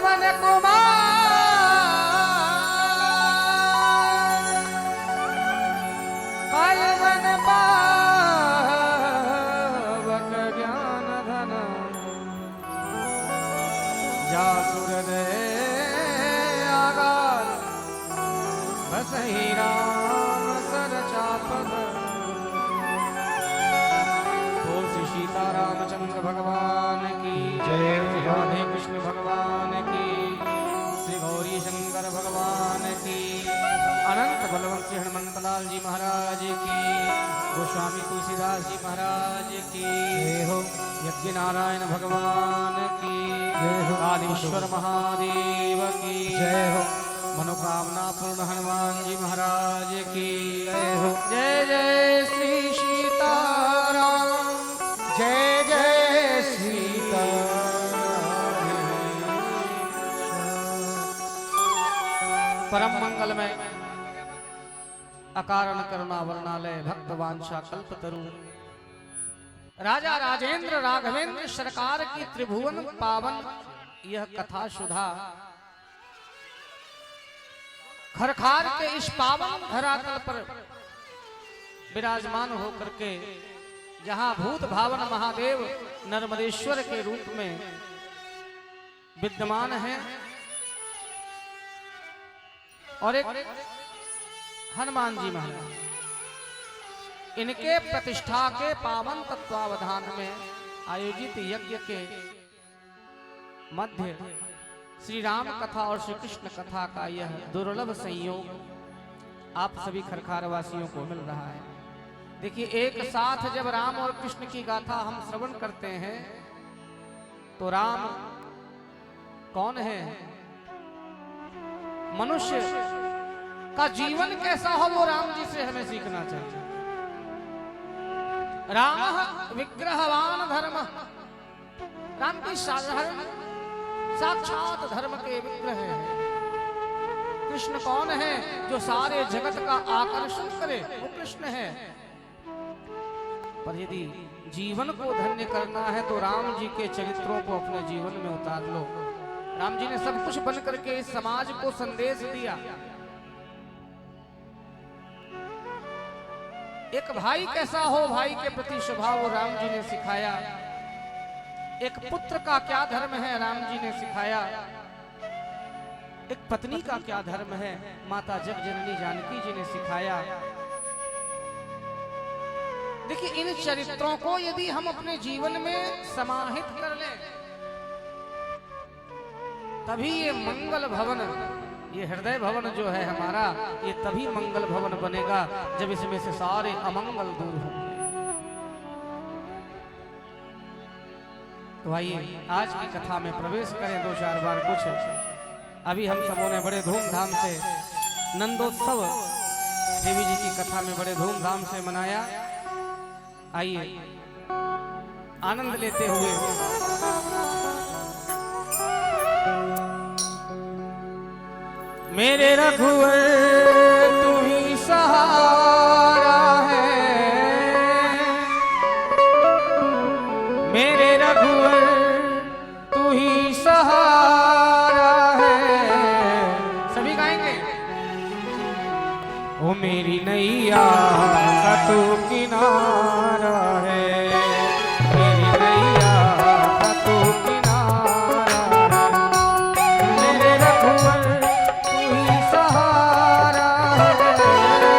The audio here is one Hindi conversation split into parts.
पवन कुमार पावन पावक ज्ञान धन जासुर दे आगार बसहि राम सर चापद सीता रामचंद्र भगवान की जय। राधे कृष्ण भगवान की, श्री गौरी शंकर भगवान की, अनंत बलवंत श्री हनुमंतलाल जी महाराज की, गोस्वामी तुलसीदास जी महाराज की हो, यज्ञ नारायण भगवान की हो, आदिश्वर महादेव की जय हो, मनोकामना पूर्ण हनुमान जी महाराज की जय हो। जय जय श्री सीताराम, जय जय सीता। परम मंगल में अकारण करुणा वर्णालय भक्त वांछा कल्पतरु राजा राजेंद्र राघवेंद्र सरकार की त्रिभुवन पावन यह कथा सुधा खरखार के इस पावन धरातल पर विराजमान होकर के जहां भूत भावन महादेव नर्मदेश्वर के रूप में विद्यमान हैं और एक हनुमान जी महाराज, इनके प्रतिष्ठा के पावन तत्वावधान में आयोजित यज्ञ के मध्य श्री राम कथा और श्री कृष्ण कथा का यह दुर्लभ संयोग आप सभी खरखार वासियों को मिल रहा है। देखिए, एक साथ जब राम और कृष्ण की गाथा हम श्रवण करते हैं तो राम कौन है, मनुष्य का जीवन कैसा हो वो राम जी से हमें सीखना चाहिए। राम विग्रहवान धर्म, राम की साधारण साक्षात धर्म के विग्रह है। कृष्ण कौन है जो सारे जगत का आकर्षण करे, वो कृष्ण है। पर यदि जीवन को धन्य करना है तो राम जी के चरित्रों को अपने जीवन में उतार लो। राम जी ने सब कुछ बन करके इस समाज को संदेश दिया। एक भाई कैसा हो, भाई के प्रति स्वभाव राम जी ने सिखाया। एक पुत्र का क्या धर्म है, राम जी ने सिखाया। एक पत्नी का क्या धर्म है, माता जगजननी जानकी जी ने सिखाया। देखिए, इन चरित्रों को यदि हम अपने जीवन में समाहित कर लें तभी ये मंगल भवन, ये हृदय भवन जो है हमारा, ये तभी मंगल भवन बनेगा जब इसमें से सारे अमंगल दूर होंगे। तो आइए आज की कथा में प्रवेश करें। दो चार बार कुछ अभी हम सबों ने बड़े धूमधाम से नंदोत्सव देवी जी की कथा में बड़े धूमधाम से मनाया। आइए आनंद लेते हुए मेरे रघुवर तू ही सहारा है, मेरे रघुवर तू ही सहारा है। सभी गाएंगे। ओ मेरी नैया का तू किनारा है, मेरी नैया का तू किनारा है, मेरे रघुवर तू ही सहारा है, मेरे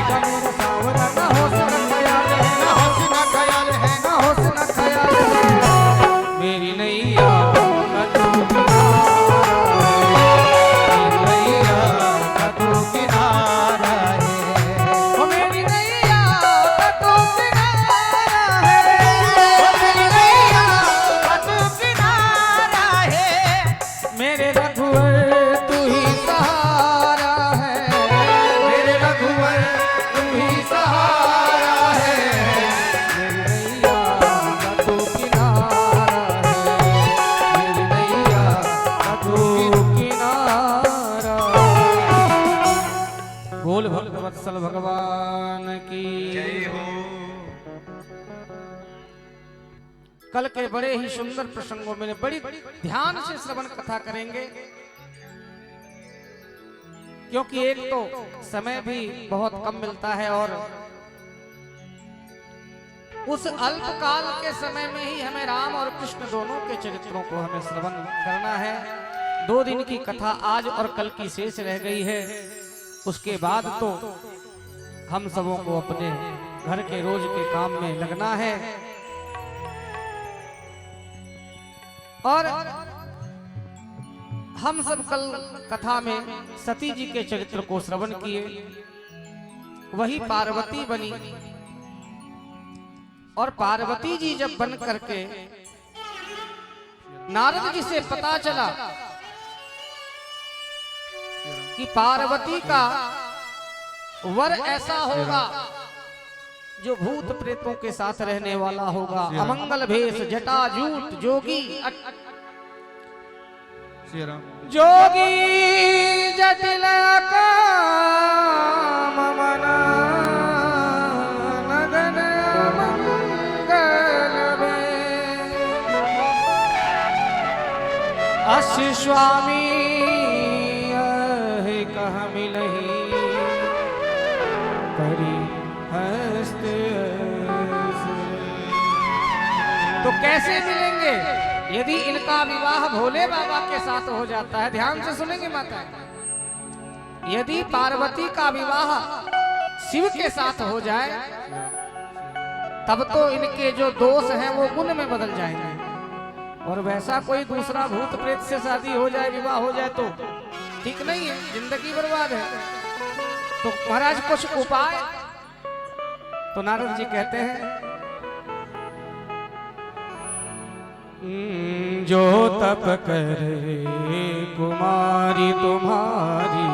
आएगा मेरे सावरा, ना होश न ख्याल है, ना होश न ख्याल है, ना होश न ख्याल है। मेरी नैया का तू किनारा है, मेरी नैया का तू किनारा है, ओ मेरी नैया का तू किनारा है, ओ मेरी नैया का तू किनारा है। मेरे रघुवर तू ही सहारा है, मेरे रघुवर तू ही सहारा है। मेरी नैया का तू किनारा है, मेरी नैया का तू किनारा। बोल भक्तवत्सल भगवान की जय हो। कल के बड़े ही सुंदर प्रसंगों में बड़ी ध्यान से श्रवण कथा करेंगे, क्योंकि एक तो समय भी बहुत कम मिलता है और उस अल्पकाल के समय में ही हमें राम और कृष्ण दोनों के चरित्रों को हमें श्रवण करना है। 2 दिन की कथा आज और कल की शेष रह गई है, उसके बाद तो हम सबों को अपने घर के रोज के काम में लगना है। और हम सब कल कथा में सती जी के चरित्र को श्रवण किए, वही पार्वती बनी और पार्वती जी जब बन करके नारद जी से पता चला कि पार्वती का वर ऐसा होगा जो भूत प्रेतों के साथ रहने वाला होगा, अमंगल भेष जटाजूट जोगी जोगी जटिल काम मना नगन मंगल अस्य स्वामी कह मिलही करी हस्त। तो कैसे मिलेंगे यदि इनका विवाह भोले बाबा के साथ हो जाता है? ध्यान से सुनेंगे माता, यदि पार्वती का विवाह शिव के साथ हो जाए तब तो इनके जो दोष हैं वो गुण में बदल जाएंगे, और वैसा कोई दूसरा भूत प्रेत से शादी हो जाए, विवाह हो जाए तो ठीक नहीं है, जिंदगी बर्बाद है। तो महाराज कुछ उपाय? तो नारद जी कहते हैं जो तप करे कुमारी तुम्हारी,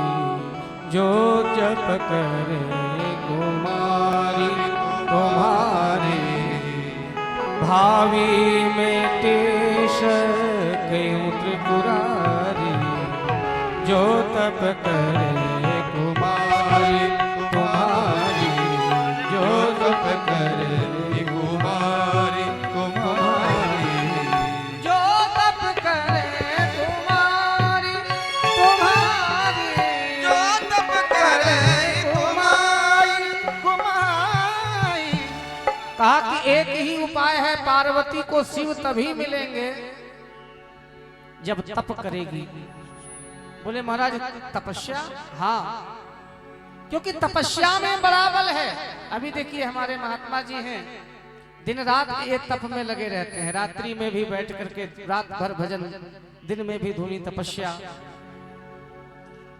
जो जप करे कुमारी तुम्हारी, भावी में टेश कयूं त्रिपुरारी, जो तप करे कुमारी तुम्हारी, जो तप करे कुमारी तुम्हारी, जो तप करे कुमारी तुम्हारी, जो तप करे कुमारी कुमारी। कहा कि एक ही उपाय है, पार्वती को शिव तभी मिलेंगे जब तप करेगी। बोले महाराज तपस्या? हाँ, क्योंकि तपस्या में बड़ा बल है। अभी देखिए हमारे महात्मा जी हैं, दिन रात ये तप में लगे रहते हैं, रात्रि में भी बैठ करके रात भर भजन, दिन में भी धुनी तपस्या।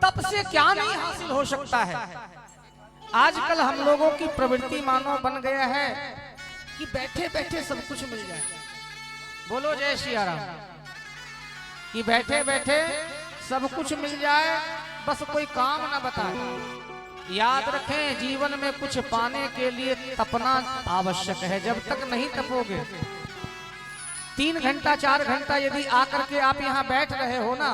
तप से क्या नहीं हासिल हो सकता है। आजकल हम लोगों की प्रवृत्ति मानो बन गया है कि बैठे बैठे सब कुछ मिल जाए। बोलो जय सिया राम। कि बैठे बैठे सब कुछ मिल जाए, बस कोई काम ना बताए। याद रखें, जीवन में कुछ पाने के लिए तपना आवश्यक है। जब तक नहीं तपोगे, 3 घंटा 4 घंटा यदि आकर के आप यहाँ बैठ रहे हो ना,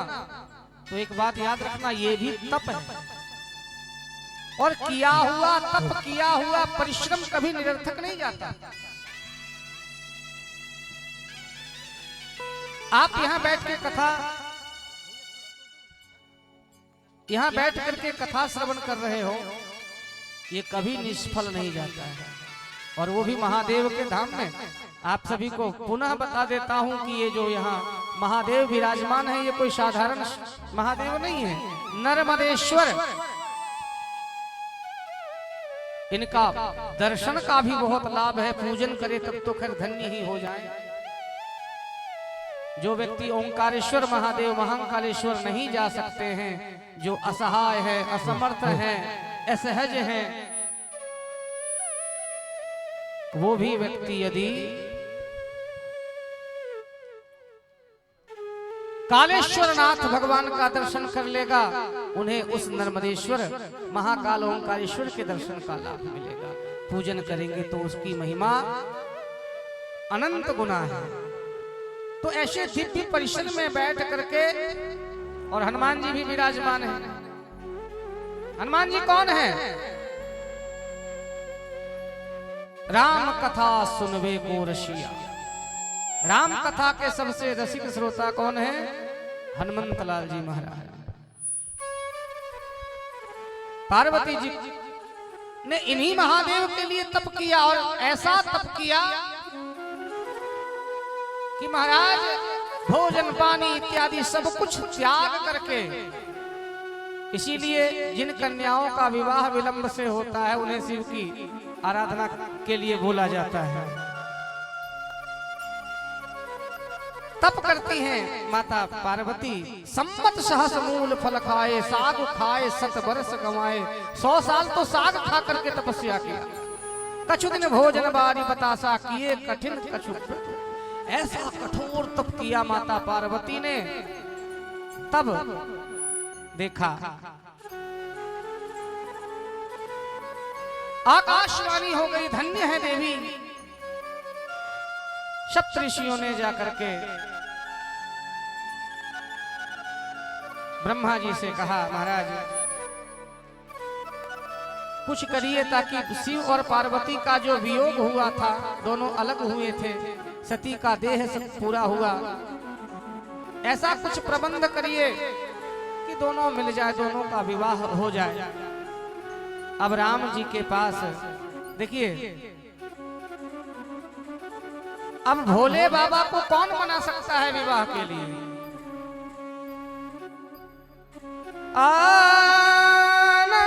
तो एक बात याद रखना, ये भी तप है। और किया हुआ तप, किया हुआ परिश्रम कभी निरर्थक नहीं जाता। आप यहाँ बैठ के यहाँ बैठ करके कथा श्रवण कर रहे हो, ये कभी निष्फल नहीं जाता है। और वो भी महादेव के धाम में। आप सभी को पुनः बता देता हूं कि ये जो यहाँ महादेव विराजमान है, ये कोई साधारण महादेव नहीं है। नर्मदेश्वर इनका दर्शन का भी बहुत लाभ है, पूजन करे तब तो खैर धन्य ही हो जाए। जो व्यक्ति ओंकारेश्वर महादेव महाकालेश्वर नहीं जा सकते हैं, जो असहाय है, असमर्थ है, असहज है, वो भी व्यक्ति यदि कालेश्वर नाथ भगवान का दर्शन कर लेगा, उन्हें उस नर्मदेश्वर महाकाल ओंकारेश्वर के दर्शन का लाभ मिलेगा। पूजन करेंगे तो उसकी महिमा अनंत गुना है। तो ऐसे दिव्य परिसर में बैठ करके, और हनुमान जी भी विराजमान है। हनुमान जी कौन है? राम कथा सुनवे को रसिया। राम कथा के सबसे रसिक श्रोता कौन है? हनुमंत लाल जी महाराज। पार्वती जी ने इन्हीं महादेव के लिए तप किया, और ऐसा तप किया कि महाराज भोजन पानी इत्यादि सब कुछ त्याग करके, इसीलिए जिन कन्याओं का विवाह विलंब से होता है उन्हें शिव की आराधना के लिए बोला जाता है। तप करती हैं माता पार्वती। सम्मत सहस मूल फल खाए, साग खाए सत बरस गवाए। 100 साल तो साग खा करके तपस्या किया। कछु दिन भोजन बारी बतासा किए, कठिन कछु। ऐसा कठोर तप किया माता पार्वती ने। तब देखा आकाशवाणी हो गई, धन्य है देवी। सप्त ऋषियों ने जाकर के ब्रह्मा जी से कहा, महाराज कुछ करिए ताकि शिव और पार्वती का जो वियोग हुआ था, दोनों अलग हुए थे, सती का देह सब पूरा हुआ, ऐसा कुछ प्रबंध करिए कि दोनों मिल जाए, दोनों का विवाह हो जाए। अब राम जी के पास देखिए, अब भोले बाबा को कौन मना सकता है विवाह के लिए? आना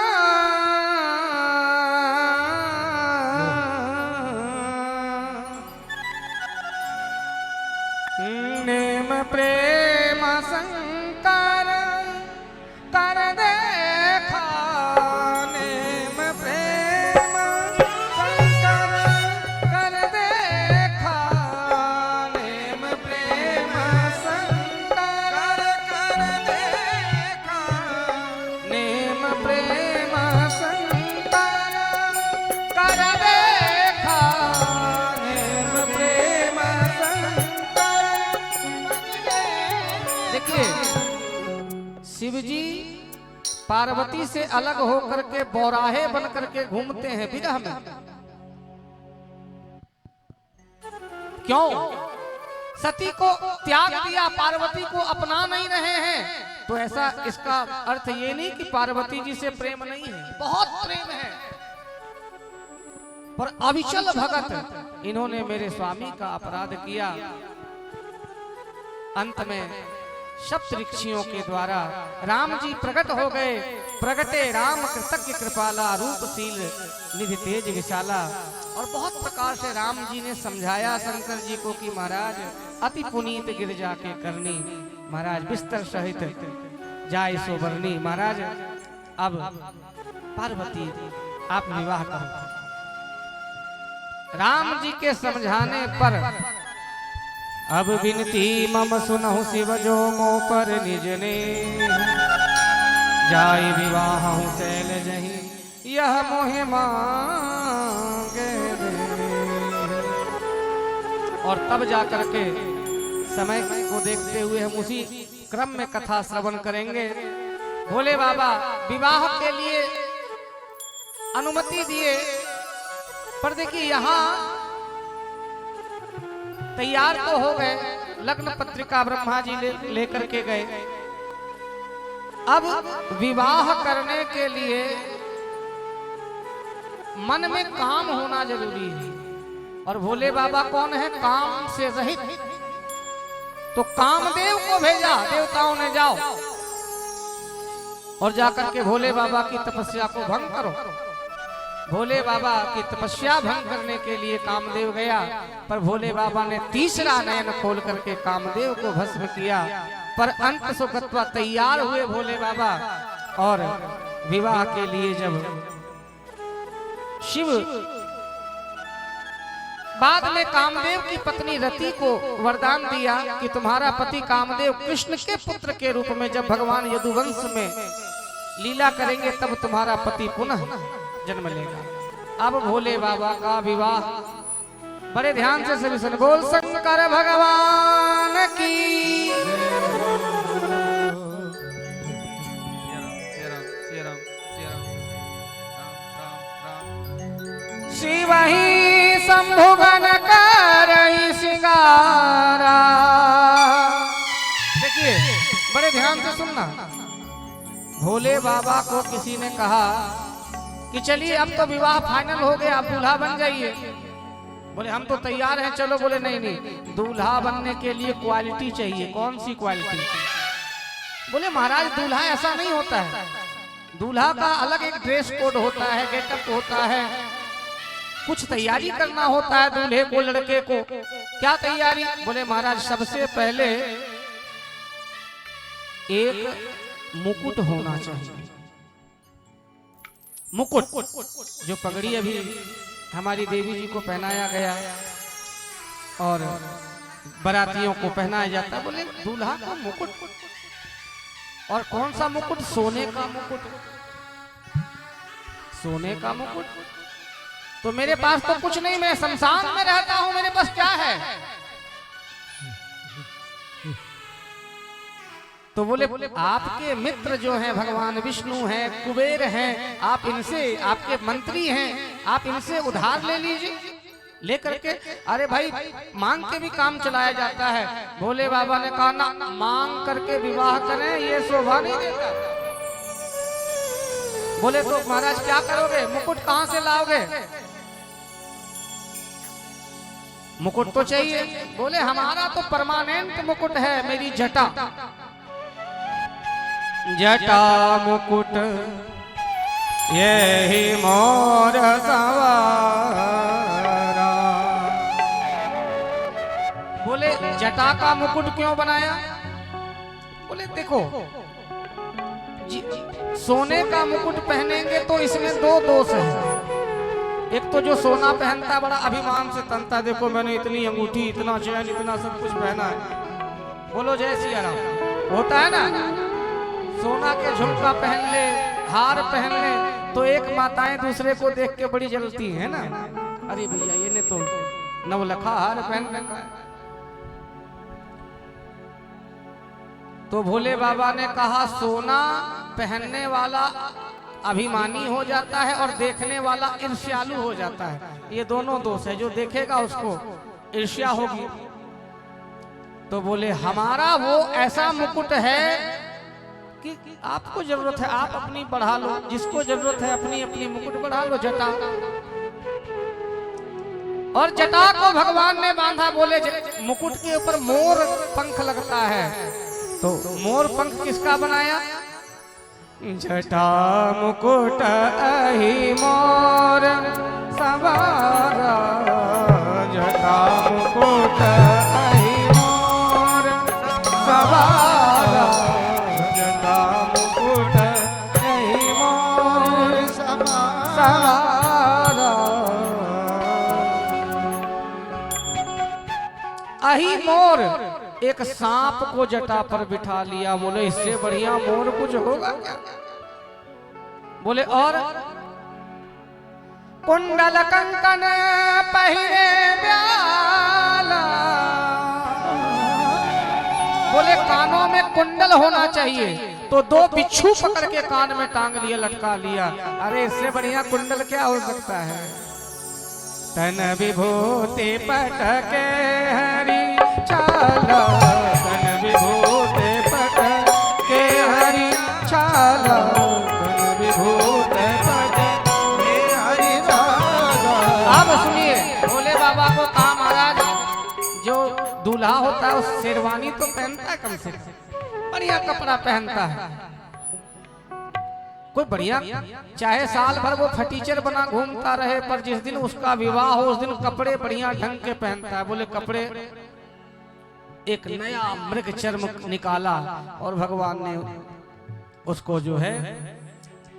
नेम प्रेम संकार कर देखा, नेम प्रेम संकार कर देखा, नेम प्रेम संकार कर देखा, नेम प्रेम संकार कर देखा, नेम प्रेम संकार। देखिए शिव जी पार्वती से अलग होकर के बौराहे बन करके घूमते हैं विरह में। क्यों? सती को त्याग दिया, पार्वती को अपना नहीं रहे हैं। तो ऐसा इसका अर्थ ये नहीं कि पार्वती जी से प्रेम नहीं है, बहुत प्रेम है, पर अविचल भगत इन्होंने मेरे स्वामी का अपराध किया। अंत में सप्त ऋषियों के द्वारा राम जी प्रकट हो गए। प्रगटे राम कृतज्ञ कृपाला, रूपशील निधि तेज विशाला। और बहुत प्रकार से राम जी ने समझाया शंकर जी को कि महाराज अति पुनीत गिरजा के करनी, महाराज बिस्तर सहित जाय सोबरनी। महाराज अब पार्वती आप विवाह करो। राम जी के समझाने पर अब विनती मम सुनहु शिव जो मो पर निज ने, जाय विवाह शैल जही यह मोहि मांगे। और तब जाकर के समय को देखते हुए हम उसी क्रम में कथा श्रवण करेंगे। भोले बाबा विवाह के लिए अनुमति दिए, पर देखिए यहाँ तैयार तो हो गए, लग्न पत्रिका ब्रह्मा जी लेकर के गए। अब विवाह करने के लिए मन में काम होना जरूरी है, और भोले बाबा कौन है? काम से रहित। तो कामदेव को भेजा देवताओं ने, जाओ और जाकर के भोले बाबा की तपस्या को भंग करो। भोले बाबा की तपस्या भंग करने के लिए कामदेव गया, पर भोले बाबा ने तीसरा नयन खोल करके कामदेव को भस्म किया। पर अंत सुखत्वा तैयार हुए भोले बाबा, और विवाह के लिए जब शिव बाद में कामदेव की पत्नी रति को वरदान दिया कि तुम्हारा पति कामदेव कृष्ण के पुत्र के रूप में जब भगवान यदुवंश में लीला करेंगे तब तुम्हारा पति पुनः जन्म लेगा। अब भोले बाबा का विवाह, बड़े ध्यान से सभी सुन, बोल शंकर भगवान की। शिव ही शंभुगन करई सिंगारा। देखिए बड़े ध्यान से सुनना, भोले बाबा को किसी ने कहा कि चलिए अब तो विवाह फाइनल हो गया, आप दूल्हा बन जाइए। बोले हम तो तैयार हैं, चलो। बोले नहीं नहीं, दूल्हा बनने के लिए क्वालिटी चाहिए। कौन सी क्वालिटी? बोले महाराज दूल्हा ऐसा नहीं होता है, दूल्हा का अलग एक ड्रेस कोड होता है, गेटअप होता है, कुछ तैयारी करना होता है दूल्हे को, लड़के को। क्या तैयारी? बोले महाराज सबसे पहले एक मुकुट होना चाहिए। मुकुट, जो पगड़ी अभी हमारी देवी जी को पहनाया गया और बरातियों को पहनाया जाता है। बोले दूल्हा का मुकुट, और कौन सा मुकुट? सोने का मुकुट। सोने का मुकुट? तो मेरे पास तो कुछ नहीं, मैं शमशान में रहता हूं, मेरे पास क्या है? तो बोले आपके मित्र जो हैं भगवान विष्णु हैं, कुबेर हैं, आप इनसे, आपके मंत्री हैं, आप इनसे उधार ले लीजिए, लेकर के। अरे भाई मांग के भी काम चलाया जाता है। भोले बाबा ने कहा ना, मांग करके विवाह करें ये शोभा नहीं देता। बोले तो महाराज क्या करोगे? मुकुट कहां से लाओगे? मुकुट तो चाहिए। बोले हमारा तो परमानेंट मुकुट है, मेरी जटा। जटा मुकुट यही मोर सवारा। बोले जटा का मुकुट क्यों बनाया? बोले देखो सोने का मुकुट पहनेंगे तो इसमें दो दोष है। एक तो जो सोना पहनता बड़ा अभिमान से तनता, देखो मैंने इतनी अंगूठी, इतना चैन, इतना सब कुछ पहना है। बोलो जय सिया राम। होता है ना, सोना के झुमका पहन ले, हार पहन ले, तो एक माताएं दूसरे को देख के बड़ी जलती है ना, अरे भैया ये ने तो नवलखा हार पहन रखा है। तो भोले बाबा ने कहा सोना पहनने वाला अभिमानी हो जाता है और देखने वाला ईर्ष्यालु हो जाता है। ये दोनों दोष है, जो देखेगा उसको ईर्ष्या होगी। तो बोले हमारा वो ऐसा मुकुट है कि आपको जरूरत है आप अपनी बढ़ा लो, जिसको जरूरत है अपनी अपनी मुकुट बढ़ा लो, जटा। और जटा को भगवान ने बांधा। बोले मुकुट के ऊपर मोर पंख लगता है, तो मोर पंख किसका बनाया? जटा मुकुट अहि मोर सवारा, जटा मुकुट अहि मोर सवारा, जटा मुकुट अहि मोर सवारा। अहि मोर, एक सांप को जटा पर बिठा लिया। बोले इससे बढ़िया मोर कुछ होगा क्या? बोले और कुंडल कंकन पहिरे ब्याला। बोले कानों में कुंडल होना चाहिए, तो दो बिच्छू पकड़ के कान में टांग लिया, लटका लिया। अरे इससे बढ़िया कुंडल क्या हो सकता है? तन विभूति पटके हरि छाला, तन विभूति पटके हरि छाला, तन विभूति पटके हरि छाला। अब सुनिए, भोले बाबा को कहा महाराज जो दूल्हा होता है उस शेरवानी तो पहनता है, कम से कम बढ़िया कपड़ा पहनता है। कोई बढ़िया, चाहे साल भर वो फटीचर बना घूमता रहे, पर जिस दिन उसका विवाह हो उस दिन कपड़े बढ़िया ढंग के पहनता है। बोले कपड़े, एक नया मृग चर्म निकाला और भगवान ने उसको जो है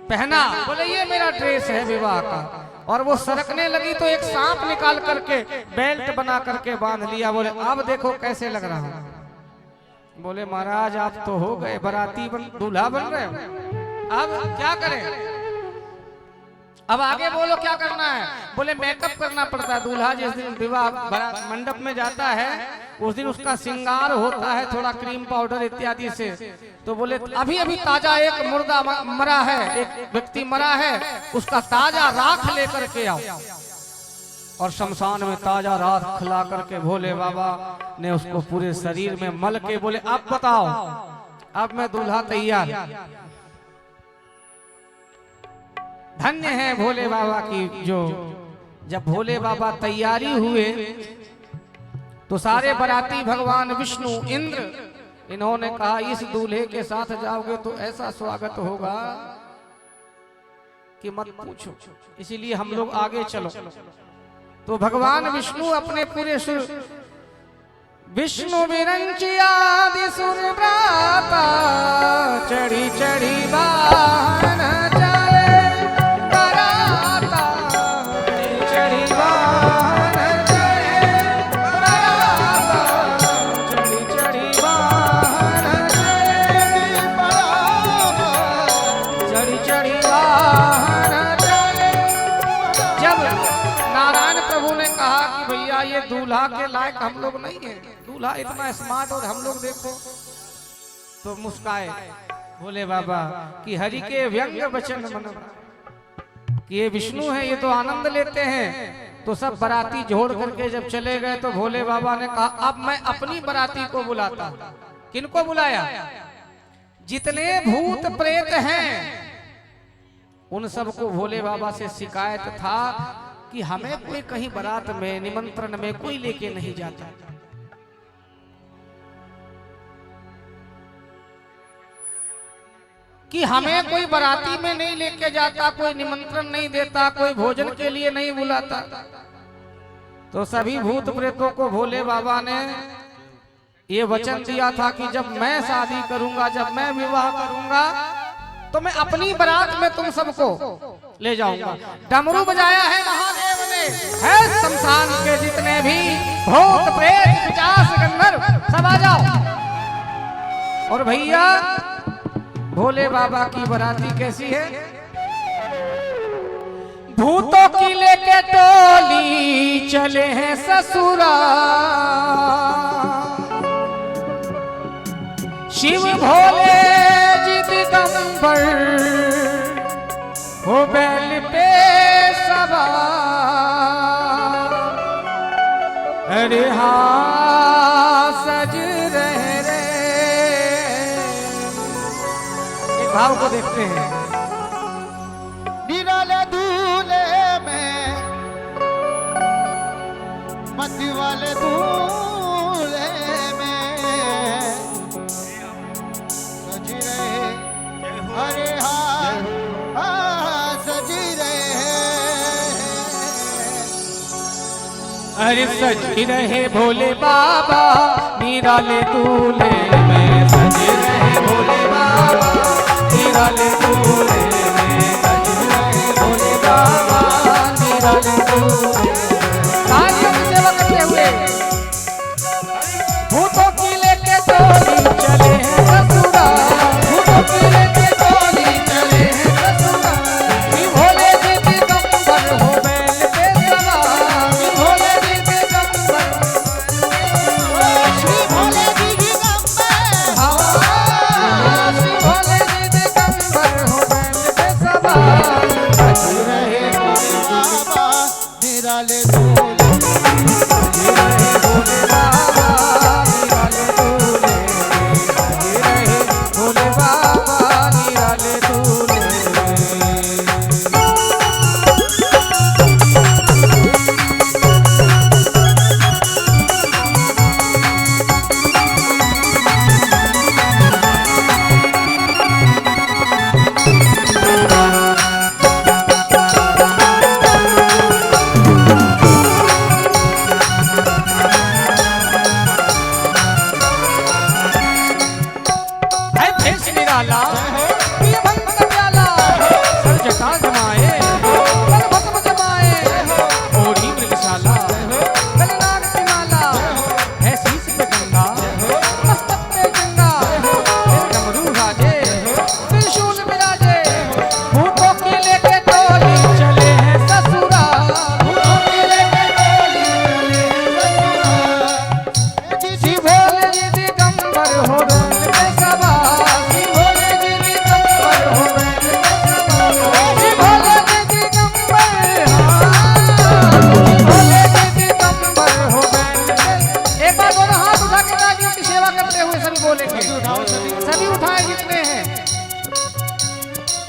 पहना। बोले ये मेरा ड्रेस है विवाह का। और वो सरकने लगी तो एक सांप निकाल करके बेल्ट बना करके बांध लिया। बोले अब देखो कैसे लग रहा हूं। बोले महाराज आप तो हो गए बराती दूल्हा बन रहे हो, अब क्या करें? अब आगे बोलो क्या करना है? बोले मेकअप करना पड़ता है। दूल्हा जिस दिन विवाह मंडप में जाता है उस दिन उसका श्रृंगार होता है थोड़ा क्रीम पाउडर इत्यादि से। तो बोले अभी अभी ताजा एक मुर्दा मरा है, एक व्यक्ति मरा है, उसका ताजा राख लेकर के आओ। और शमशान में ताजा राख खिला करके भोले बाबा ने उसको पूरे शरीर में मल के बोले अब बताओ, अब मैं दूल्हा तैयार। धन्य है भोले बाबा की जो जब भोले बाबा तैयारी हुए तो सारे बराती भगवान विष्णु इंद्र इन्होंने कहा इस दूल्हे के साथ जाओगे तो ऐसा स्वागत होगा कि मत पूछो, इसीलिए हम लोग आगे चलो। तो भगवान विष्णु अपने पूरे सुर विष्णु विरंचियादि सुर व्राता चढ़ी चढ़ी वाहन चले बराता, चढ़ी वाहन चले बराता, चढ़ी चढ़ी वाहन चले बराता, चढ़ी चढ़ी वाहन चले। जब नारायण प्रभु ने कहा कि भैया ये दूल्हा के लायक हम लोग नहीं है, दूल्हा इतना स्मार्ट और हम लोग देखो, तो मुस्काए बोले बाबा कि हरि के व्यंग वचन मन कि ये विष्णु है, ये तो आनंद लेते हैं। तो सब बराती जोड़ करके जब चले गए तो भोले बाबा ने कहा अब मैं अपनी बराती को बुलाता। किनको बुलाया? जितने भूत प्रेत हैं उन सबको भोले बाबा से शिकायत था कि हमें कोई कहीं बारात में निमंत्रण में कोई लेके नहीं जाता। कि हमें कोई बाराती में नहीं लेके जाता, कोई निमंत्रण नहीं देता, कोई भोजन के लिए नहीं बुलाता। तो सभी भूत प्रेतों को भोले बाबा ने ये वचन दिया था कि जब मैं शादी करूंगा, जब मैं विवाह करूंगा तो मैं अपनी बारात में तुम सबको ले जाऊंगा। डमरू बजाया है महादेव ने, है शमशान के जितने भी भूत प्रेत पिशाच गंधर्व सब आ जाओ। और भैया भोले बाबा की बराती कैसी है? भूतों की लेके टोली चले हैं ससुरा, शिव भोले जी दिगंबर हो बैल पे सवार। अरे हाँ सज रहे रे, एक भाव को देखते हैं। निराले दूल्हे में मध्य वाले दूल्हे में सज रहे, अरे हाँ सज रहे, अरे सज रहे भोले बाबा निराले दूल्हे में, सज रहे भोले बाबा निराले दूल्हे में, सज रहे भोले बाबा निराले दूल्हे में। सेवा करते हुए भूतों की लेके टोली चले हैं ससुरा, भूतों की लेके टोली चले हैं ससुरा। श्री भोले जी दिगंबर हो बैल पे सवार, श्री भोले जी दिगंबर, श्री भोले जी दिगंबर, हाँ श्री भोले जी दिगंबर हो बैल पे सवार। सज रहे बाबा निराले दूल्हे, सज रहे भोले बाबा निराले दूल्हे में, सज रहे भोले बाबा निराले दूल्हे में।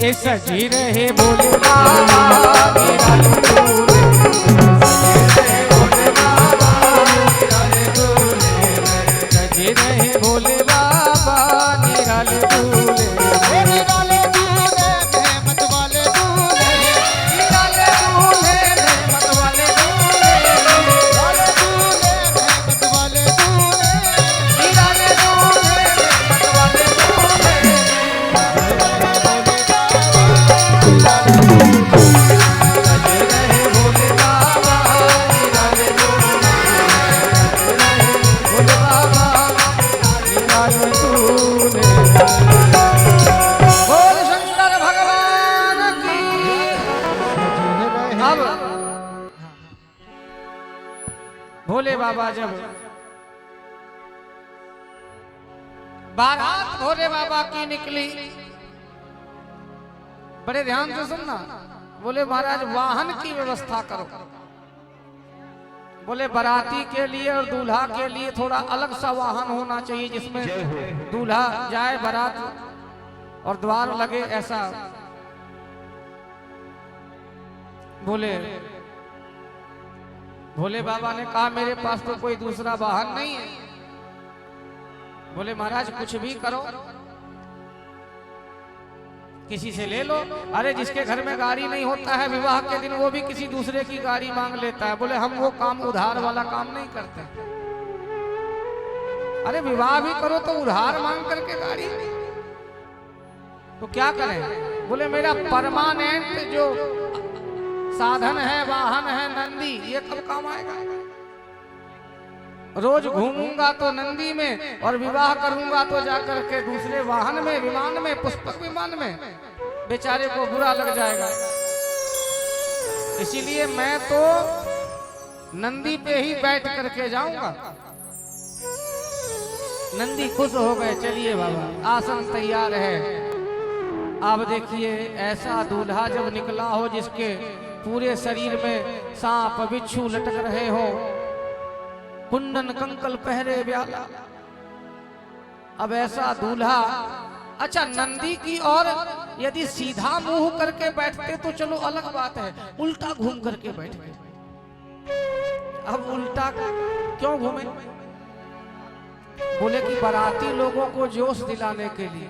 के सजी रहे भोले बाबा निराले दूल्हे, सजे रहे भोले बाबा निराले दूल्हे, निराले दूल्हे रहमत वाले दूल्हे, निराले दूल्हे रहमत वाले दूल्हे, निराले दूल्हे रहमत वाले दूल्हे, निराले दूल्हे रहमत वाले दूल्हे, सजे रहे भोले बाबा निराले दूल्हे, भोले बाबा निराले दूल्हे। बोल शंकर भगवान की। अब भोले बाबा जब बारात भोले बाबा की निकली, बड़े ध्यान से सुनना, बोले महाराज वाहन की व्यवस्था करो। बोले बाराती के लिए और दूल्हा के लिए थोड़ा अलग सा वाहन होना चाहिए जिसमें दूल्हा जाए बारात और द्वार लगे, ऐसा। बोले भोले बाबा ने कहा मेरे पास तो कोई दूसरा वाहन नहीं है। बोले महाराज कुछ भी करो, किसी से ले लो। अरे जिसके घर में गाड़ी नहीं होता है विवाह के दिन, वो भी किसी दूसरे की गाड़ी मांग लेता है। बोले हम वो काम उधार वाला काम नहीं करते। अरे विवाह भी करो तो उधार मांग करके गाड़ी, तो क्या करें? बोले मेरा परमानेंट जो साधन है, वाहन है नंदी, ये कब काम आएगा? रोज घूमूंगा तो नंदी में और विवाह करूंगा तो जाकर के दूसरे वाहन में, विमान में, पुष्पक विमान में, बेचारे को बुरा लग जाएगा। इसीलिए मैं तो नंदी पे ही बैठ करके जाऊंगा। नंदी खुश हो गए, चलिए बाबा आसन तैयार है। अब देखिए ऐसा दूल्हा जब निकला हो जिसके पूरे शरीर में सांप बिच्छू लटक रहे हो, कुंडन कंकल पहरे ब्याला। अब ऐसा दूल्हा, अच्छा नंदी की और यदि सीधा मुंह करके बैठते तो चलो अलग बात है, उल्टा घूम करके बैठ गए। अब उल्टा क्यों घूमे? बोले कि बाराती लोगों को जोश दिलाने के लिए,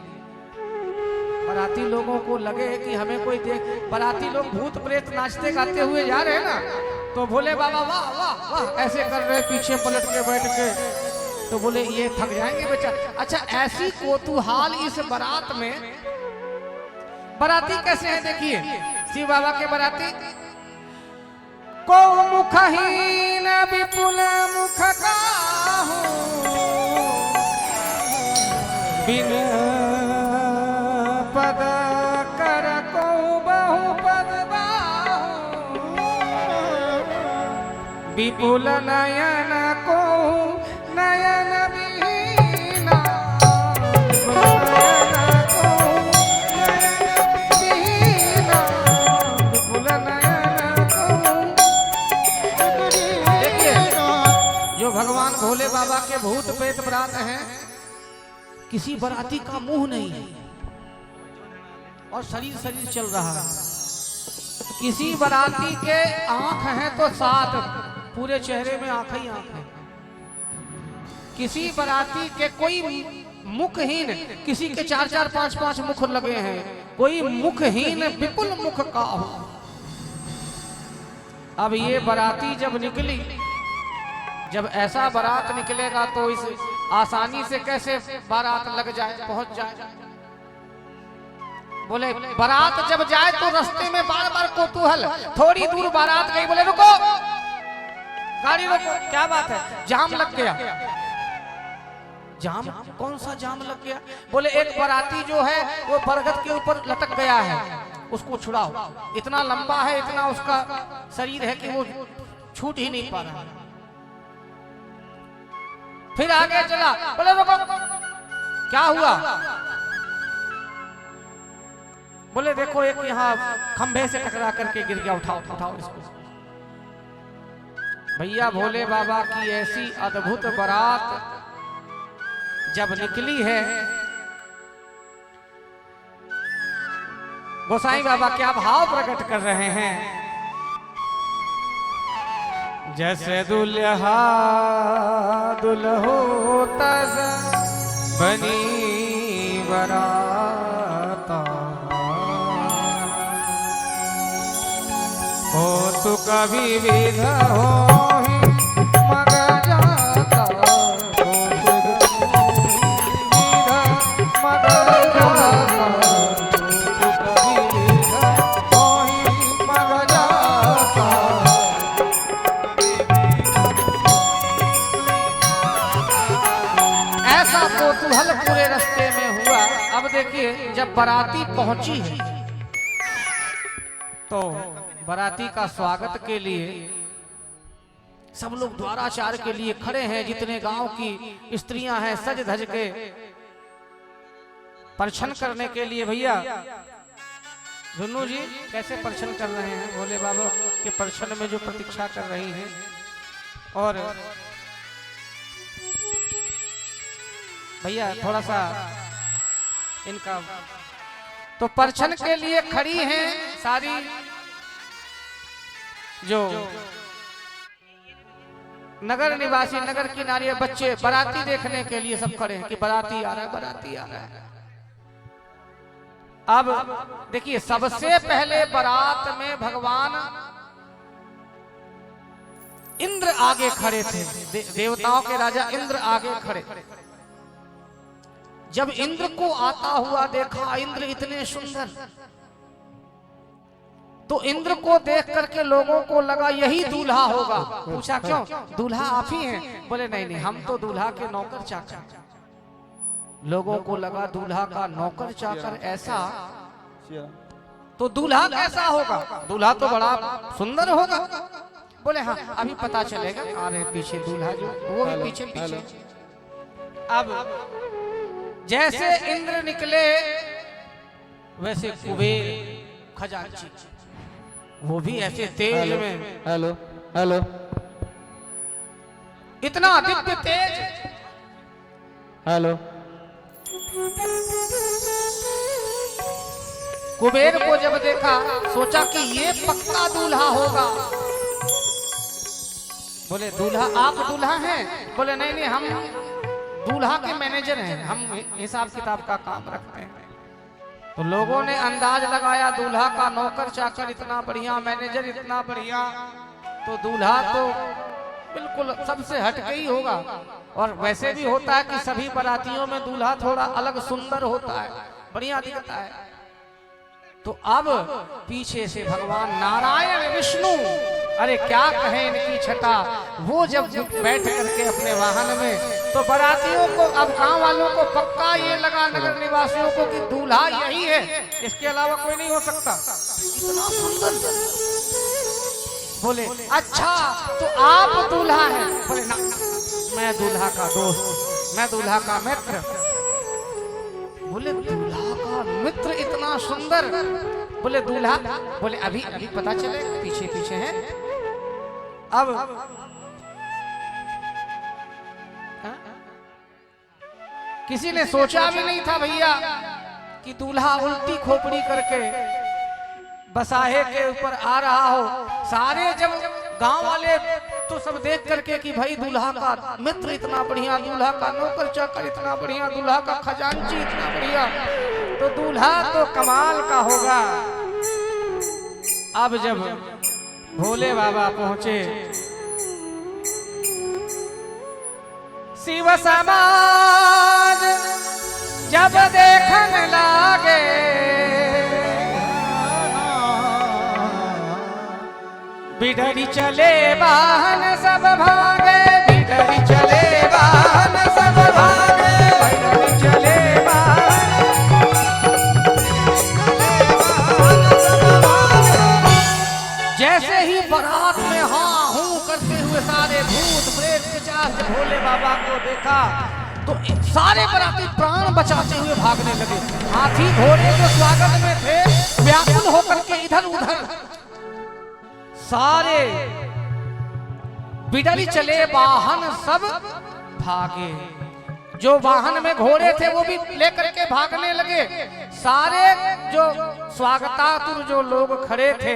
बाराती लोगों को लगे कि हमें कोई देख, बाराती लोग भूत प्रेत नाचते गाते हुए जा रहे हैं ना, तो भोले बाबा वाह वाह वाह ऐसे कर रहे, पीछे पलट के बैठ के, तो बोले ये थक जाएंगे बेचारे। अच्छा ऐसी कोतूहल इस बारात में, बाराती कैसे है देखिए, शिव बाबा के बाराती को मुखहीन विपुल मुख काहू, बिन पद कर को बहु पद बाहु, विपुल नयन को नयन बीना, विपुल नयन को। देखिए जो भगवान भोले बाबा के भूत प्रेत बरात हैं, किसी बराती का मुंह नहीं है और शरीर शरीर चल रहा है। किसी बराती के आंख हैं तो 7, पूरे चेहरे में आंख ही आंख है। किसी बराती के कोई मुखहीन, किसी के 4-4 5-5 मुख लगे हैं, कोई मुखहीन विपुल मुख का हो। अब ये बराती जब निकली, जब ऐसा बारात निकलेगा तो इस आसानी से कैसे बारात लग जाए, पहुंच जाए। बोले बारात जब जाए तो रास्ते में बार बार कोतूहल, थोड़ी दूर बारात गई, बोले रुको गाड़ी रोको, क्या बात है? जाम लग गया। जाम? कौन सा जाम लग गया? बोले एक बाराती जो है वो बरगद के ऊपर लटक गया है, उसको छुड़ाओ। इतना लंबा है, इतना उसका शरीर है कि वो छूट ही नहीं पा रहा। फिर आगे चला, बोले रुको क्या हुआ? बोले देखो एक यहाँ खंभे से टकरा करके गिर गया, उठाओ उठाओ इसको। भैया भोले बाबा की ऐसी अद्भुत बारात जब निकली है, गोसाई बाबा क्या भाव प्रकट कर रहे हैं। जैसे दुल्हा दुल्हो तज बनी बराता, हो तू कभी विध हो मग जाता, हो तू मग जाता, तू कभी विध हो मग जाता। ऐसा कौतूहल पूरे रास्ते में हुआ। अब देखिए जब बाराती पहुंची है तो बाराती का स्वागत के लिए सब लोग द्वाराचार के लिए खड़े हैं। जितने गांव की स्त्रियां हैं सज धज के परछन करने के लिए। भैया झुन्नू जी कैसे परछन कर रहे हैं भोले बाबा के परछन में जो प्रतीक्षा कर रही हैं। और भैया थोड़ा सा इनका तो परछन के लिए खड़ी हैं सारी जो नगर निवासी, नगर की नारी, बच्चे बाराती देखने के लिए सब खड़े हैं कि बाराती आ रहा है, बाराती आ रहा है। अब देखिए सबसे पहले बारात में भगवान इंद्र आगे खड़े थे। देवताओं के राजा इंद्र आगे खड़े। जब इंद्र को आता हुआ देखा, इंद्र इतने सुंदर, तो इंद्र को देख करके लोगों को लगा यही दूल्हा होगा। पूछा क्यों, दूल्हा आप ही हैं? बोले नहीं नहीं, हम तो दूल्हा के नौकर चाकर। लोगों को लगा दूल्हा का नौकर चाकर ऐसा, तो दूल्हा कैसा होगा? दूल्हा तो बड़ा सुंदर होगा। बोले हाँ अभी पता चलेगा। आ रहे पीछे दूल्हा जो, वो भी पीछे पीछे। अब जैसे इंद्र निकले वैसे कुबेर खजांची वो भी ऐसे तेज में, हेलो हेलो, इतना दिव्य तेज, हेलो। कुबेर को जब देखा सोचा कि ये पक्का दूल्हा होगा। बोले दूल्हा आप दूल्हा हैं? बोले नहीं नहीं, हम दूल्हा के मैनेजर हैं, हम हिसाब किताब का काम रखते हैं। तो लोगों ने अंदाज लगाया दूल्हा का नौकर चाकर इतना बढ़िया, मैनेजर इतना बढ़िया, तो दूल्हा तो बिल्कुल सबसे हटके ही होगा। और वैसे भी होता है कि सभी बारातियों में दूल्हा थोड़ा अलग सुंदर होता है, बढ़िया दिखता है। तो अब पीछे से भगवान नारायण विष्णु, अरे क्या कहें इनकी छटा, वो जब बैठ करके अपने वाहन में, तो बारातियों को, अब गांव वालों को पक्का ये लगा, नगर निवासियों को, कि दूल्हा यही है, इसके अलावा कोई नहीं हो सकता, इतना सुंदर। बोले अच्छा तो आप दूल्हा हैं? बोले ना, मैं दूल्हा का दोस्त, मैं दूल्हा का मित्र। बोले दूल्हा का मित्र इतना सुंदर? बोले दूल्हा, बोले अभी अभी पता चले, पीछे पीछे हैं। अब किसी ने सोचा भी नहीं था भैया कि दूल्हा उल्टी खोपड़ी करके बसाहे के ऊपर आ रहा हो। सारे जब गांव वाले तो सब देख करके कि भाई दूल्हा का मित्र इतना बढ़िया, दूल्हा का नौकर चाकर इतना बढ़िया, दूल्हा का खजांची इतना बढ़िया, तो दूल्हा तो कमाल का होगा। अब जब भोले बाबा पहुंचे, शिव समाज जब देखने लागे, बिडरी चले वाहन सब भागे, बिडरी चले वाहन सब भागे, बिडरी चले वाहन सब भागे। जैसे ही बारात में हाँ हूँ करते हुए सारे भूत प्रेत पिशाच भोले बाबा को देखा तो सारे बाराती प्राण बचाते हुए भागने लगे। हाथी घोड़े जो स्वागत में थे व्याकुल होकर के इधर उधर, सारे बिडरी चले वाहन सब भागे। जो वाहन में घोड़े थे वो भी लेकर के भागने लगे। सारे जो स्वागतातुर जो लोग खड़े थे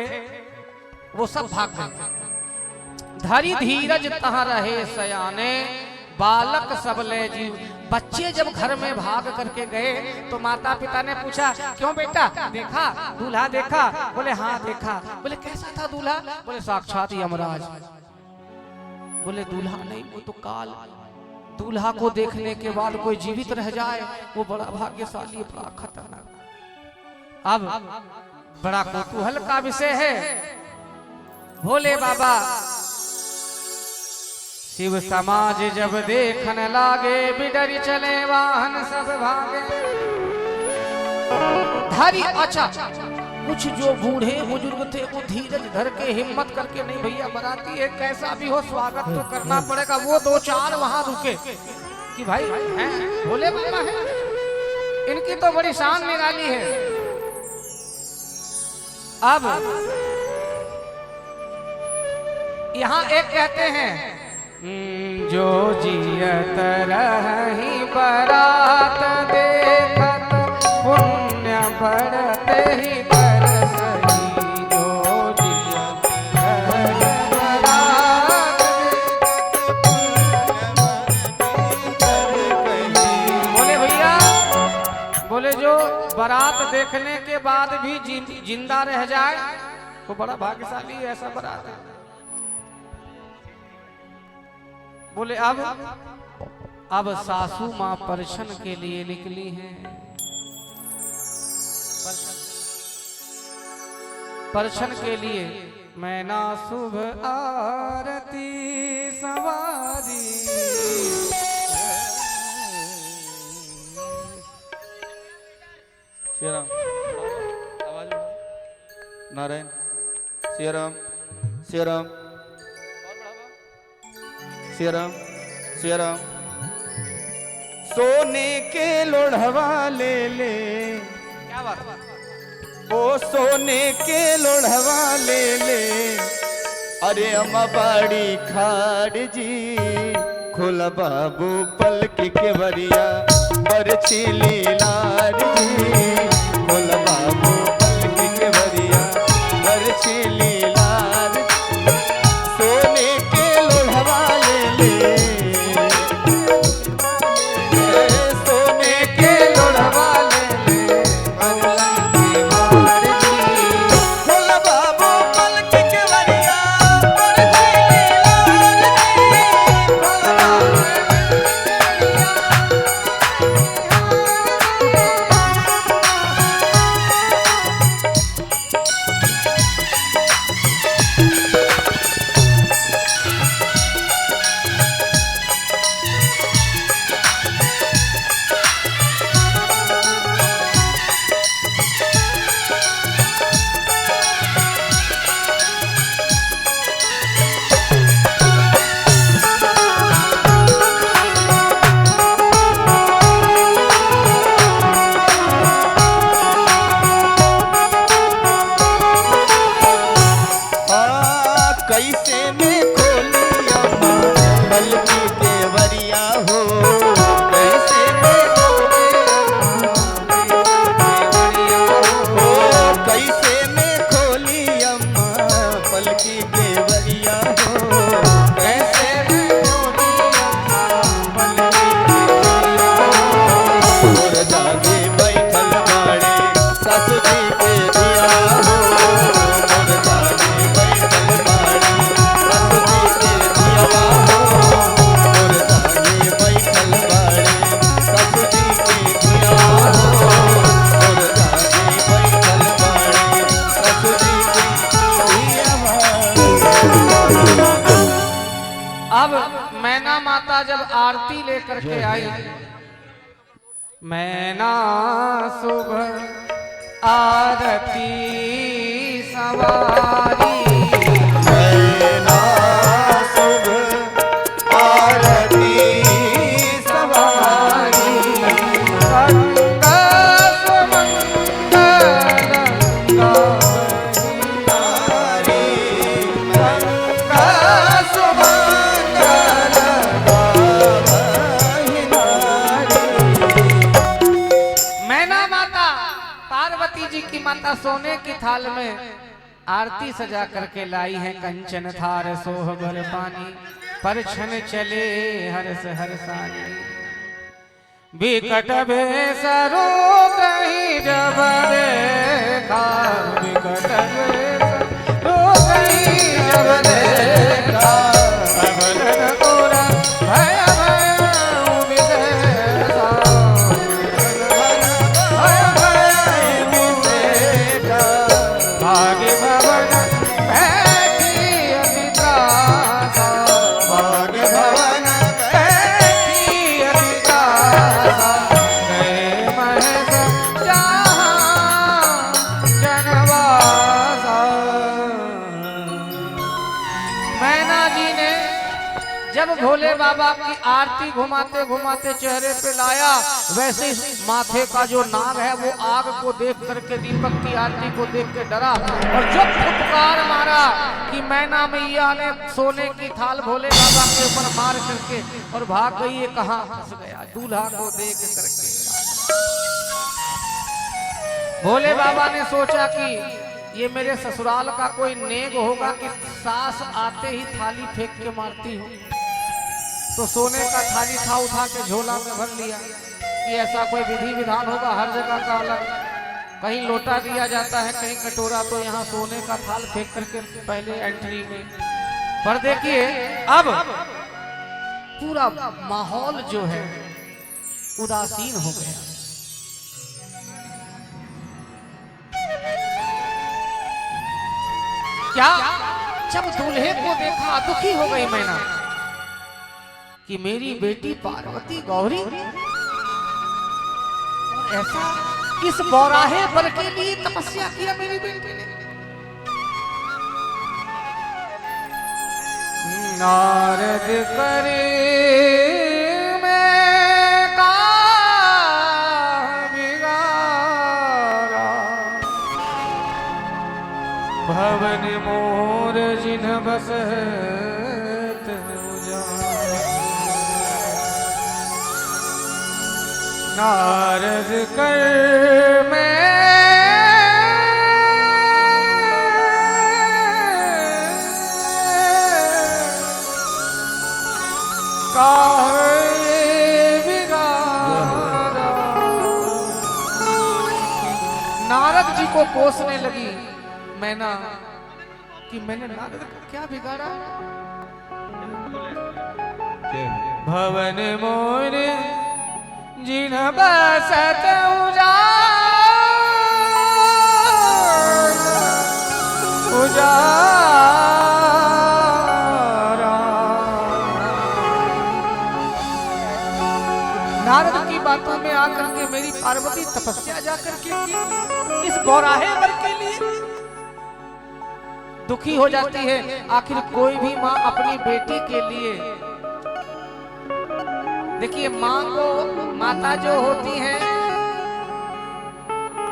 वो सब भाग गए। धरी धीरज तहाँ रहे सयाने, बालक सब ले जीव। बच्चे जब घर में भाग करके गए तो माता पिता ने पूछा, क्यों बेटा, देखा दूल्हा देखा? बोले हाँ देखा। बोले कैसा था दूल्हा? बोले साक्षात यमराज। बोले दूल्हा नहीं, वो तो काल। दूल्हा को देखने के बाद कोई जीवित रह जाए वो बड़ा भाग्यशाली, बड़ा खतरनाक। अब बड़ा कौतूहल का विषय है। भोले बाबा शिव समाज जब देखन लागे, बिडरी चले वाहन सब भागे। धरी अच्छा, कुछ जो बूढ़े बुजुर्ग थे वो धीरज धर के हिम्मत करके, नहीं भैया बराती है, कैसा भी हो स्वागत तो करना पड़ेगा। वो दो चार वहां रुके कि भाई हैं भोले बाबा है, इनकी तो बड़ी शान निराली है। अब यहाँ एक कहते हैं, जो जियत रही बरात देखत, पुण्य बढ़ते ही कर सही। जो जियत रही बरात, बोले भैया, बोले जो बारात देखने के बाद भी जिंदा रह जाए वो बड़ा भाग्यशाली, ऐसा बारात है। बोले अब सासू माँ परछन के लिए निकली हैं। परछन के लिए मैना शुभ आरती सवारी। श्री राम, आवाज नारायण, श्री राम, श्री राम, श्री राम, श्री राम। सोने के लोढ़वा ले ले, क्या बात? ओ सोने के लोढ़वा ले ले, अरे अम्मा बाड़ी खाड़ जी, खोला बाबू पलक के बरिया, बरछी लीलार जी, खोला बाबू पलक के बरिया, बरछी लीलार। सोने के लोढ़वा ले ले, सोने के लोढ़वा ले ले, खोला बाबू पलक के बरिया, बरछी लीलार जी, कैसे में खोली अम्मा पलकी के बरिया हो, कैसे में खोली हो, कैसे में खोली अम्मा पलकी के बरिया हो, कैसे में खोली अम्मा पलकी के बरिया हो। और जागे बैठल बाड़े सासू जी के दिया हो, और जागे बैठल बाड़े अब मैना माता जब आरती लेकर के आई, मैना शुभ आरती सवारी, मैना शुभ आरती सवारी, गंगा सुमंगल गावहिनारी, गंगा सुमंगल गावहिनारी। सोने की थाल में आरती सजा करके लाई है। कंचन थार सोहबर पानी, पर छन चले हर्ष हर्षानी। बिकट भेष रूप ही जब देखा, बिकट भेष रूप ही जब देखा, अबलन तोरा भय भय विदेशा, भय भय विदेशा। भाग्य भवन बैठी अति त्रासा, भाग्य भवन बैठी अति त्रासा। गए महस जहाँ जनवासा। मैना जी ने जब भोले बाबा की आरती घुमाते घुमाते चेहरे पे लाया, वैसे माथे का जो नाग है वो आग को देख करके, दीपक की आरती को देख के डरा और जब फुटकार मारा कि मैना मैया ने सोने की थाल भोले बाबा के ऊपर मार करके और भाग गई। ये कहाँ फंस गया, दूल्हा को देख करके। भोले बाबा ने सोचा कि ये मेरे ससुराल का कोई नेग होगा कि सास आते ही थाली फेंक के मारती हो। तो सोने का थाली था, उठा के झोला में भर लिया कि ऐसा कोई विधि विधान होगा, हर जगह का अलग। कहीं लोटा दिया जाता है, कहीं कटोरा, तो यहाँ सोने का थाल फेंक करके पहले एंट्री में। पर देखिए अब पूरा माहौल जो है उदासीन हो गया। क्या जब दूल्हे को देखा दुखी हो गई मैना कि मेरी बेटी पार्वती गौरी ऐसा किस बौराहे वर के लिए तपस्या किया मेरी बेटी ने। नारद करे मैं का बिगाड़ा, भवन मोर जिन बसत उजाड़ा। नारद कर मैं नारद जी को कोसने लगी मैना कि मैंने नारद का क्या बिगाड़ा। भवन मोर जिन बसत उजाड़ा, नारद की बातों में आकर के मेरी पार्वती तपस्या जाकर के की इस बौराहे वर के लिए दुखी हो जाती है। आखिर कोई भी माँ अपनी बेटी के लिए, देखिए माँ को, माता जो होती है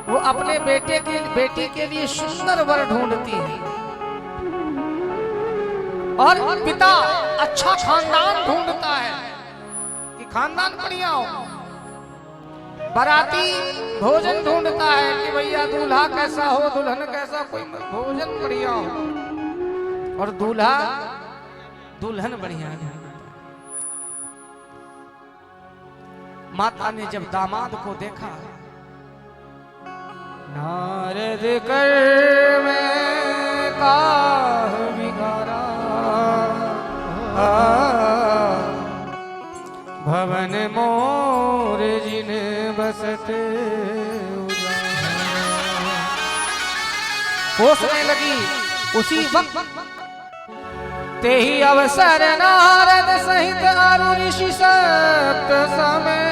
वो अपने बेटी के लिए सुंदर वर ढूंढती है और पिता अच्छा खानदान ढूंढता है कि खानदान बढ़िया हो। बाराती भोजन ढूंढता है कि भैया दूल्हा कैसा हो, दुल्हन कैसा, कोई भोजन बढ़िया हो और दूल्हा दुल्हन बढ़िया है। माता ने जब दामाद को देखा, नारद कर मैं काह बिगाड़ा, भवन मोर जिन बसत कोसने लगी। उसी वक्त ते ही अवसर नारद सहित अरु ऋषि सप्त समय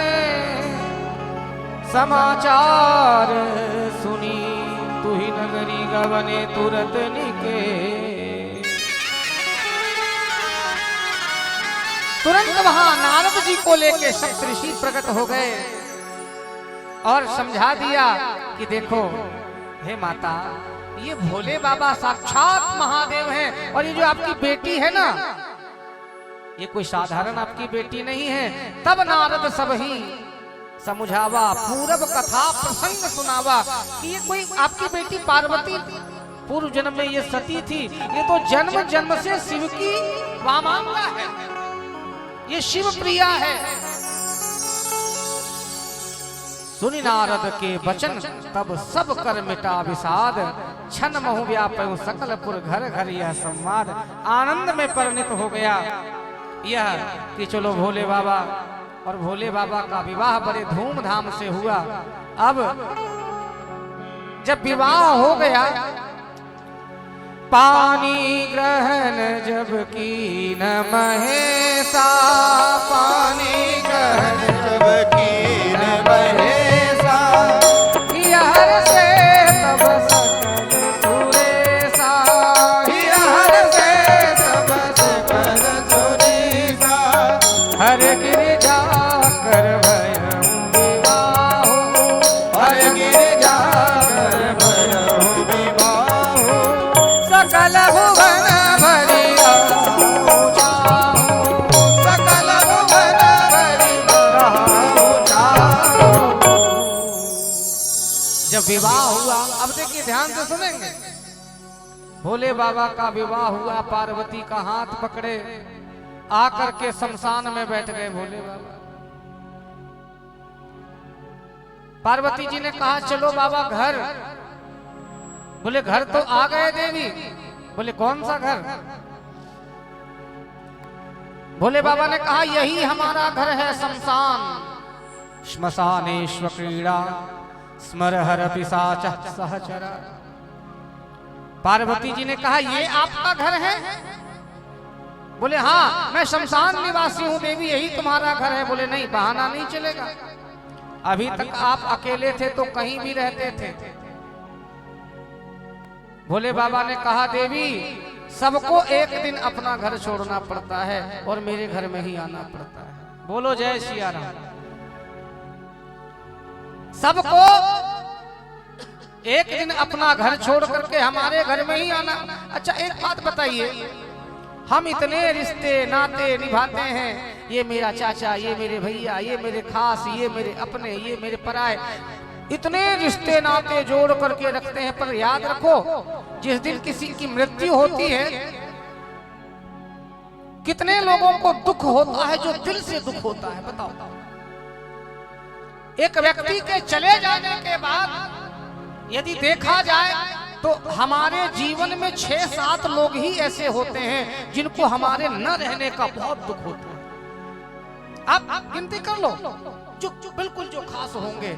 समाचार सुनी, तुहि नगरी गवने तुरत निके। तुरंत वहां नारद जी को लेके सप्त ऋषि प्रकट हो गए और समझा दिया कि देखो हे माता, ये भोले बाबा साक्षात महादेव हैं और ये जो आपकी बेटी है ना, ये कोई साधारण आपकी बेटी नहीं है। तब नारद सब ही समझावा, पूरब कथा प्रसंग सुनावा कि ये कोई आपकी बेटी पार्वती पूर्व जन्म में ये सती थी, ये तो जन्म जन्म से शिव की वामांगा है, ये शिव प्रिया है। सुनि नारद के वचन तब सब कर मिटा विषाद, क्षण महु व्यापयु सकलपुर घर घर यह संवाद। आनंद में परिणित हो गया यह कि चलो भोले बाबा और भोले बाबा का विवाह बड़े धूमधाम से हुआ। अब जब विवाह हो गया, पानी ग्रहण जब कीन महेशा, पानी ग्रहण जब कीन महेशा, हर से तब सकल सुरेशा, हर से तब सकल सुरेशा, हर गिरिजा कर भयउ विवाहो, हर गिरिजा कर भयउ विवाहो, सकल भुवन भरिया जाहु, सकल भुवन भरिया जाहु। जब विवाह हुआ, अब देखिए ध्यान से सुनेंगे, भोले बाबा का विवाह हुआ, पार्वती का हाथ पकड़े आकर के शमशान में बैठ गए भोले बाबा। पार्वती जी ने कहा चलो बाबा घर। बोले घर तो आ गए देवी। बोले कौन सा घर? भोले बाबा ने कहा यही हमारा घर है शमशान। श्मशानेश्व क्रीड़ा स्मर हर पिशाच सहचरा। पार्वती जी ने कहा ये आपका घर है? बोले हाँ मैं शमशान निवासी हूं देवी, यही तुम्हारा घर है। बोले नहीं, बहाना नहीं चलेगा, अभी तक आप अकेले थे तो कहीं भी रहते थे। भोले बाबा ने कहा देवी सबको एक दिन अपना घर छोड़ना पड़ता है और मेरे घर में ही आना पड़ता है। बोलो जय सिया राम। सबको एक दिन अपना घर छोड़ करके हमारे घर में ही आना। अच्छा एक बात बताइए, हम इतने रिश्ते नाते निभाते हैं, ये मेरा चाचा, ये मेरे भैया, ये मेरे खास, ये मेरे अपने, ये मेरे पराए, इतने रिश्ते नाते जोड़ करके रखते हैं, पर याद रखो जिस दिन किसी की मृत्यु होती है कितने लोगों को दुख होता है, जो दिल से दुख होता है। बताओ, एक व्यक्ति के चले जाने के बाद यदि देखा जाए तो हमारे जीवन में 6-7 लोग ही ऐसे होते हैं जिनको हमारे न रहने का बहुत दुख होता है। आप गिनती कर लो जो बिल्कुल जो खास होंगे,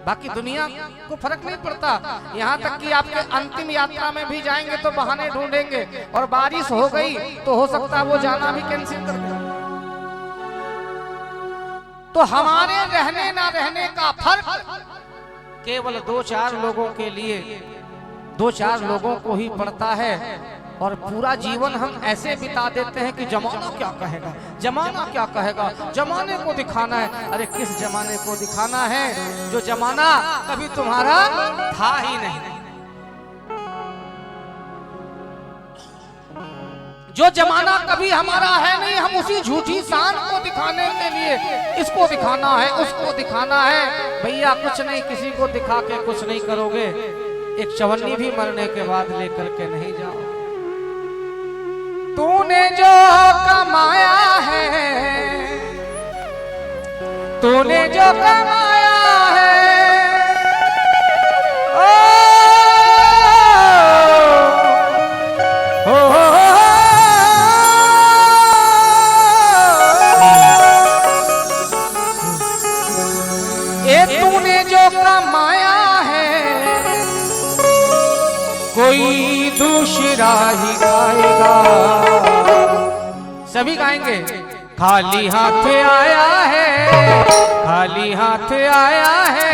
बाकी दुनिया को फर्क नहीं पड़ता। यहाँ तक कि आपके अंतिम यात्रा में भी जाएंगे तो बहाने ढूंढेंगे, और बारिश हो गई तो हो सकता है वो जाना भी कैंसिल कर दे। तो हमारे रहने ना रहने का फर्क केवल 2-4 लोगों के लिए, 2-4 लोगों को ही पड़ता है, और पूरा जीवन हम ऐसे बिता देते हैं कि जमाना क्या कहेगा, जमाना क्या कहेगा, जमाने को दिखाना है। अरे किस जमाने को दिखाना है जो जमाना कभी तुम्हारा था ही नहीं, जो जमाना कभी हमारा है नहीं। हम उसी झूठी शान को दिखाने के लिए इसको दिखाना है, उसको दिखाना है। भैया कुछ नहीं, किसी को दिखा के कुछ नहीं करोगे। एक चवन्नी भी मरने के बाद लेकर के नहीं जाओ। तूने जो कमाया है, तूने जो कमाया है, ये तूने जो कमाया है कोई दूसरा ही गाएगा। सभी गाएंगे। खाली हाथ आया है, खाली हाथ आया है,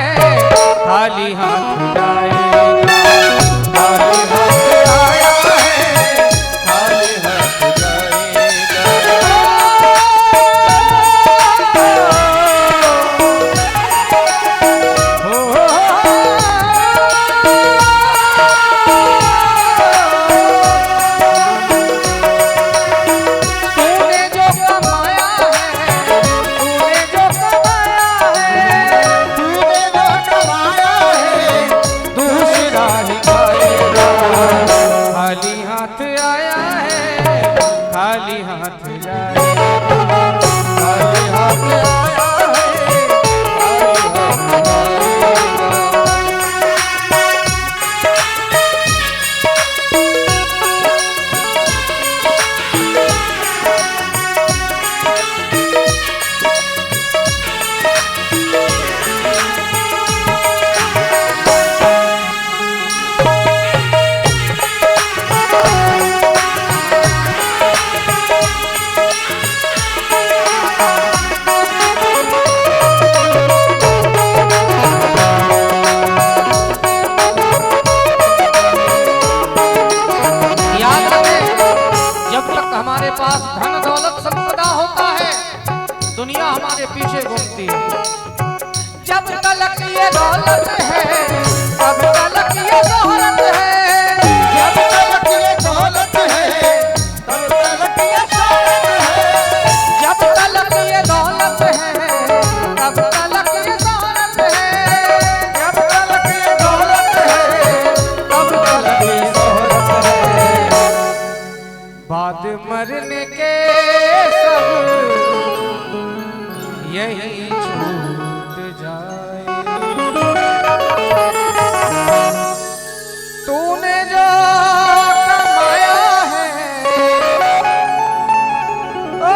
खाली हाथ आएगा, खाली हाथ आया है, खाली हाथ जाएगा। तूने जो कमाया है, तूने जो कमाया है, हाथ जाए। खाली हाथ आया है, खाली हाथ जाएगा। याद रखें, जब तक हमारे पास धन दौलत संपदा होता है, दुनिया हमारे पीछे घूमती है। जब तक ये दौलत है, तब तक ये शोहरत है। जब तक ये दौलत है, तब तक ये शोहरत है। जब तक ये दौलत है, तब तक ये शोहरत है। जब तक ये दौलत है, तब तक ये शोहरत है। बाद मरने के सब यही छूट जाए। तूने जो कमाया है, ओ,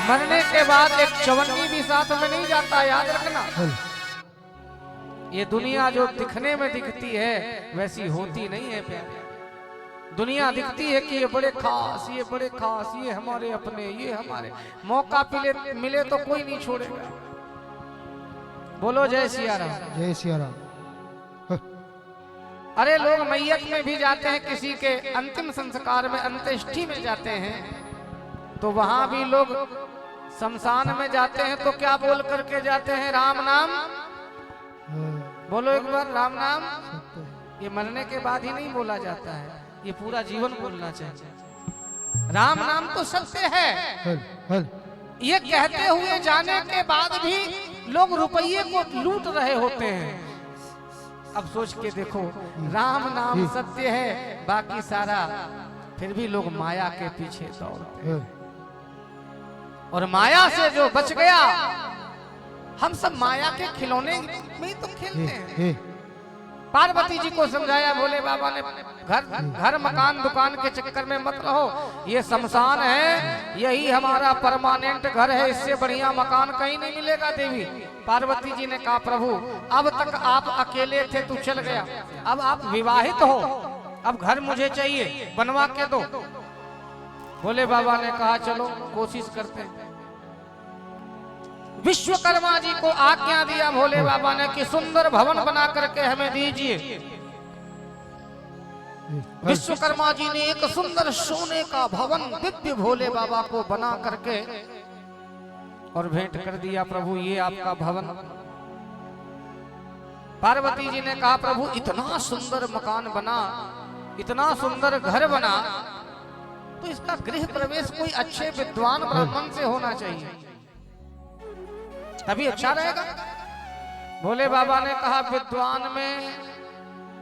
मरने के बाद एक चवन्नी भी साथ में नहीं जाता, याद रखना। ये दुनिया जो दिखने में दिखती है वैसी होती नहीं है प्यारे। दुनिया दिखती है कि ये बड़े खास, ये बड़े खास, ये हमारे अपने, ये हमारे। मौका मिले तो कोई नहीं छोड़ेगा। बोलो जय सिया राम। जय सिया राम। अरे लोग मैयत में भी जाते हैं, किसी के अंतिम संस्कार में, अंत्येष्टि में जाते हैं, तो वहां भी लोग शमशान में जाते हैं तो क्या बोल करके जाते हैं? राम नाम। बोलो एक बार, राम नाम। ये मरने के बाद ही नहीं बोला जाता है, ये पूरा जीवन बोलना चाहिए। राम नाम तो सत्य है। ये कहते हुए जाने के बाद भी लोग रुपये को लूट रहे होते हैं। अब सोच के देखो, राम नाम सत्य है, बाकी सारा फिर भी लोग माया के पीछे दौड़ते हैं। और माया से जो बच गया, हम सब माया के खिलौने में ही तो खेलते हैं। पार्वती जी को समझाया भोले बाबा ने, घर मकान दुकान के चक्कर में मत रहो, ये शमशान है, यही हमारा परमानेंट घर है, इससे बढ़िया मकान कहीं नहीं मिलेगा। देवी पार्वती जी ने कहा, प्रभु अब तक आप अकेले थे, तू चल गया, अब आप विवाहित हो, अब घर मुझे चाहिए, बनवा के दो। भोले बाबा ने कहा चलो कोशिश करते हैं। विश्वकर्मा जी को आज्ञा दिया भोले बाबा ने कि सुंदर भवन बना करके हमें दीजिए। विश्वकर्मा जी ने एक सुंदर सोने का भवन दिव्य भोले बाबा को बना करके और भेंट कर दिया, प्रभु ये आपका भवन। पार्वती जी ने कहा, प्रभु इतना सुंदर मकान बना, इतना सुंदर घर बना, तो इसका गृह प्रवेश कोई अच्छे विद्वान ब्राह्मण से होना चाहिए, तभी अच्छा रहेगा। भोले बाबा ने कहा, विद्वान में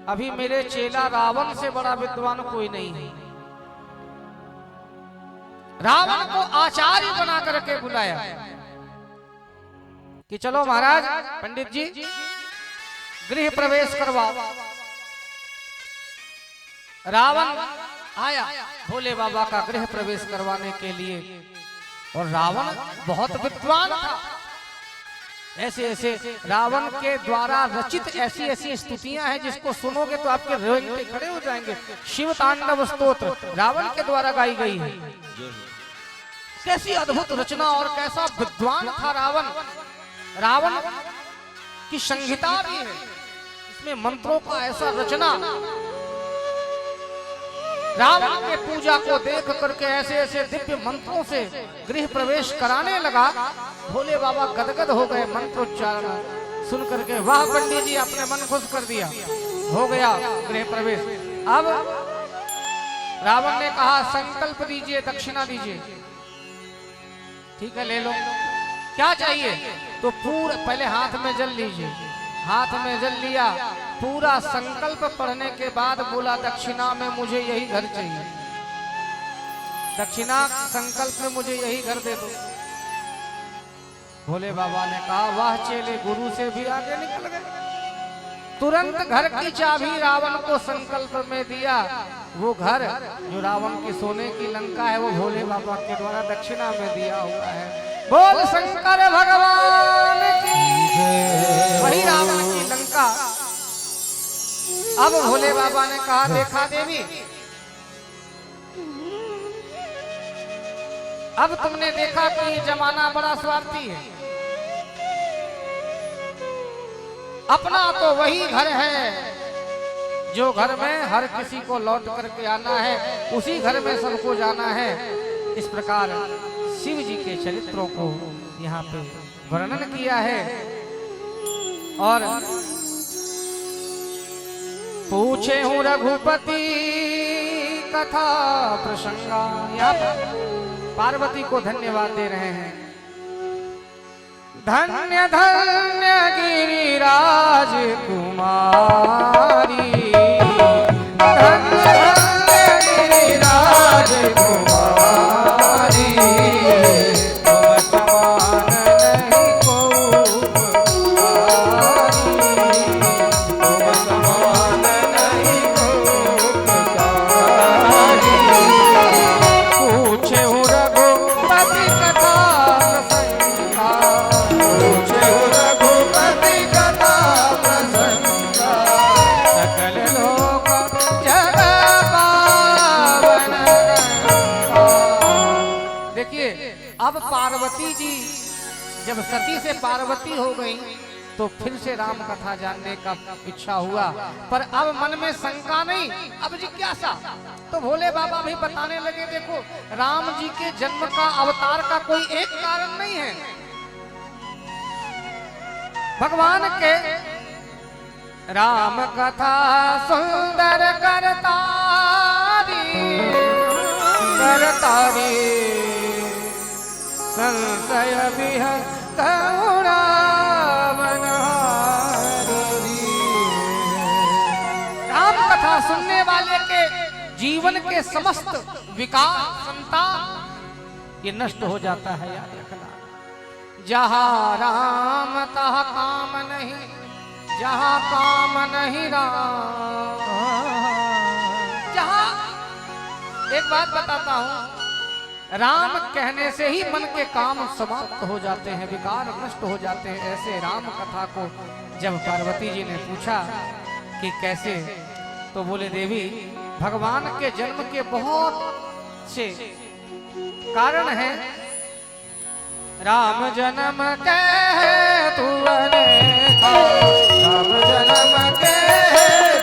अभी मेरे चेला रावण से बड़ा विद्वान कोई नहीं है। रावण को आचार्य बना करके बुलाया कि चलो महाराज, पंडित जी गृह प्रवेश करवाओ। रावण आया भोले बाबा का गृह प्रवेश करवाने के लिए, और रावण बहुत विद्वान था। ऐसे ऐसे रावण के द्वारा रचित ऐसी ऐसी स्तुतियां हैं जिसको सुनोगे तो आपके रोंगटे खड़े हो जाएंगे। शिव तांडव स्तोत्र रावण के द्वारा गाई गई है। कैसी अद्भुत रचना और कैसा विद्वान था रावण। रावण की संहिता भी है, इसमें मंत्रों का ऐसा रचना। रावण के पूजा को देख करके ऐसे ऐसे दिव्य मंत्रों से गृह प्रवेश कराने लगा। भोले बाबा गदगद हो गए मंत्रोच्चारण सुन करके। वाह पंडित जी, आपने मन खुश कर दिया, हो गया गृह प्रवेश। अब रावण ने कहा, संकल्प दीजिए, दक्षिणा दीजिए। ठीक है, ले लो। क्या चाहिए? तो पूरा पहले हाथ में जल लीजिए, हाथ में जल लिया, पूरा संकल्प पढ़ने के बाद बोला दक्षिणा में मुझे यही घर चाहिए, दक्षिणा संकल्प में मुझे यही घर दे दो। भोले बाबा ने कहा वाह चेले, गुरु से भी आगे निकल गए। तुरंत घर की चाबी रावण को संकल्प में दिया। वो घर जो रावण की सोने की लंका है वो भोले बाबा के द्वारा दक्षिणा में दिया हुआ है। बोल शंकर भगवान की, वही रावण की लंका। अब भोले बाबा ने कहा देखा देवी, अब तुमने देखा कि ये जमाना बड़ा स्वार्थी है। अपना तो वही घर है जो घर में हर किसी को लौट करके आना है, उसी घर में सबको जाना है। इस प्रकार शिव जी के चरित्रों को यहाँ पे वर्णन किया है। और पूछे हूँ रघुपति कथा प्रसंगा, यहाँ पर पार्वती को धन्यवाद दे रहे हैं। धन्य धन्य गिरिराज कुमारी, धन्य धन्य गिरिराज कुमारी, तुम समान नहीं कोई पुकारी, तुम समान नहीं कोई पुकारी। पूछे हूँ रघुपति कथा प्रसंगा, सकल लोक जग पावन। देखिए अब पार्वती जी जब सती से पार्वती हो गई तो फिर से राम कथा जानने का इच्छा हुआ, पर अब मन में शंका नहीं, अब जिज्ञासा। तो भोले बाबा भी बताने लगे देखो राम जी के जन्म का अवतार का कोई एक कारण नहीं है। भगवान के राम कथा सुंदर करतारी, करतारी संशय विहत राम कथा सुनने वाले के जीवन के समस्त विकार संताप ये नष्ट हो जाता है। याद रखना, जहाँ राम तहाँ काम नहीं, जहाँ काम नहीं राम। जहाँ एक बात बताता हूँ, राम कहने से ही मन के काम समाप्त हो जाते हैं, विकार नष्ट हो जाते हैं। ऐसे राम कथा को जब पार्वती जी ने पूछा कि कैसे, तो बोले देवी भगवान के जन्म के बहुत से कारण हैं। राम जन्म के तू अनेका, राम जन्म के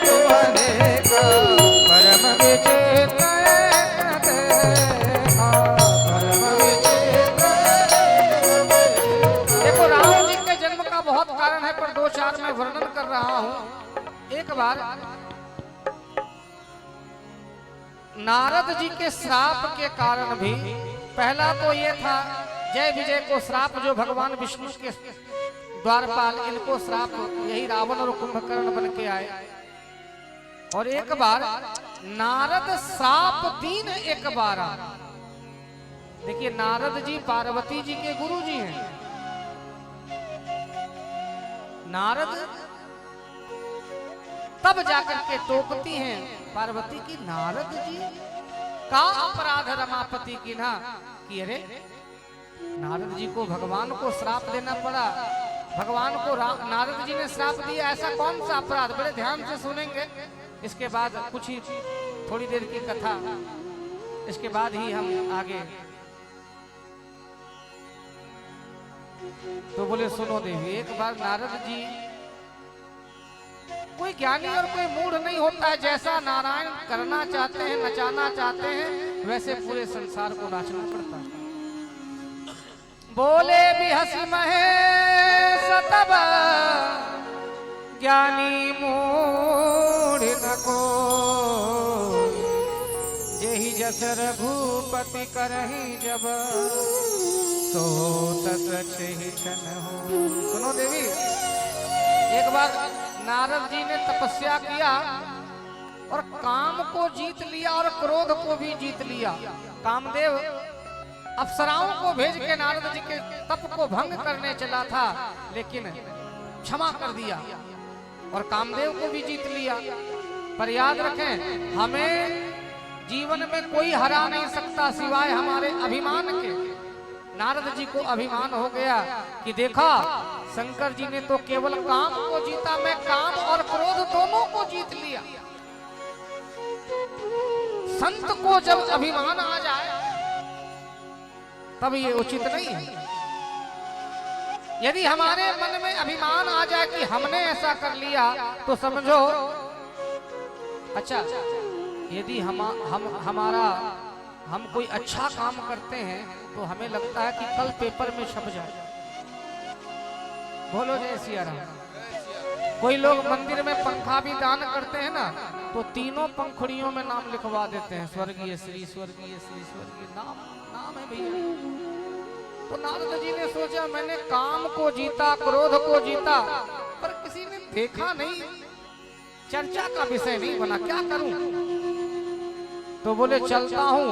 तू अनेका, परम विचित्र देखा, परम विचित्र। देखो राम जी के जन्म का बहुत कारण है, पर दो चार मैं वर्णन कर रहा हूँ। एक बार नारद जी के श्राप के कारण भी, पहला तो ये था जय विजय को श्राप जो भगवान विष्णु के द्वारपाल, इनको श्राप यही रावण और कुंभकर्ण बन के आए। और एक बार नारद श्राप दीन एक बार। देखिए नारद जी पार्वती जी के गुरु जी हैं। नारद तब जाकर के टोकती हैं पार्वती की, नारद जी का अपराध रमापति की ना कि अरे नारद जी को भगवान को श्राप देना पड़ा, भगवान को नारद जी ने श्राप दिया, ऐसा कौन सा अपराध। बड़े ध्यान से सुनेंगे, इसके बाद कुछ ही थोड़ी देर की कथा, इसके बाद ही हम आगे। तो बोले सुनो देवी, एक बार नारद जी, कोई ज्ञानी और कोई मूढ़ नहीं होता है, जैसा नारायण करना चाहते हैं, नचाना चाहते हैं, वैसे पूरे संसार को नाचना पड़ता है। बोले भी हंसी महेश तब ज्ञानी मूढ़ न को, जेहि जस रघुपति करहि जब, तो तस ही क्षण हो। सुनो देवी, एक बार नारद जी ने तपस्या किया और काम को जीत लिया और क्रोध को भी जीत लिया। कामदेव अप्सराओं को भेज के नारद जी के तप को भंग करने चला था, लेकिन क्षमा कर दिया और कामदेव को भी जीत लिया। पर याद रखें, हमें जीवन में कोई हरा नहीं सकता सिवाय हमारे अभिमान के। नारद जी को अभिमान हो गया कि देखा, शंकर जी ने तो केवल काम को जीता, मैं काम और क्रोध दोनों को जीत लिया। संत को जब अभिमान आ जाए तब ये उचित नहीं है। यदि हमारे मन में अभिमान आ जाए कि हमने ऐसा कर लिया तो समझो, अच्छा, यदि हम कोई अच्छा काम करते हैं तो हमें लगता है कि कल पेपर में छप जाए। बोलो जय सिया राम। कोई लोग मंदिर में पंखा भी दान करते हैं ना, तो तीनों पंखुड़ियों में नाम लिखवा देते हैं, स्वर्गीय श्री, स्वर्गीय श्री, स्वर्गीय। नाम है भैया। तो नारद जी ने सोचा, मैंने काम को जीता, क्रोध को जीता, पर किसी ने देखा नहीं, चर्चा का विषय नहीं बना, क्या करूं? तो बोले चलता हूं,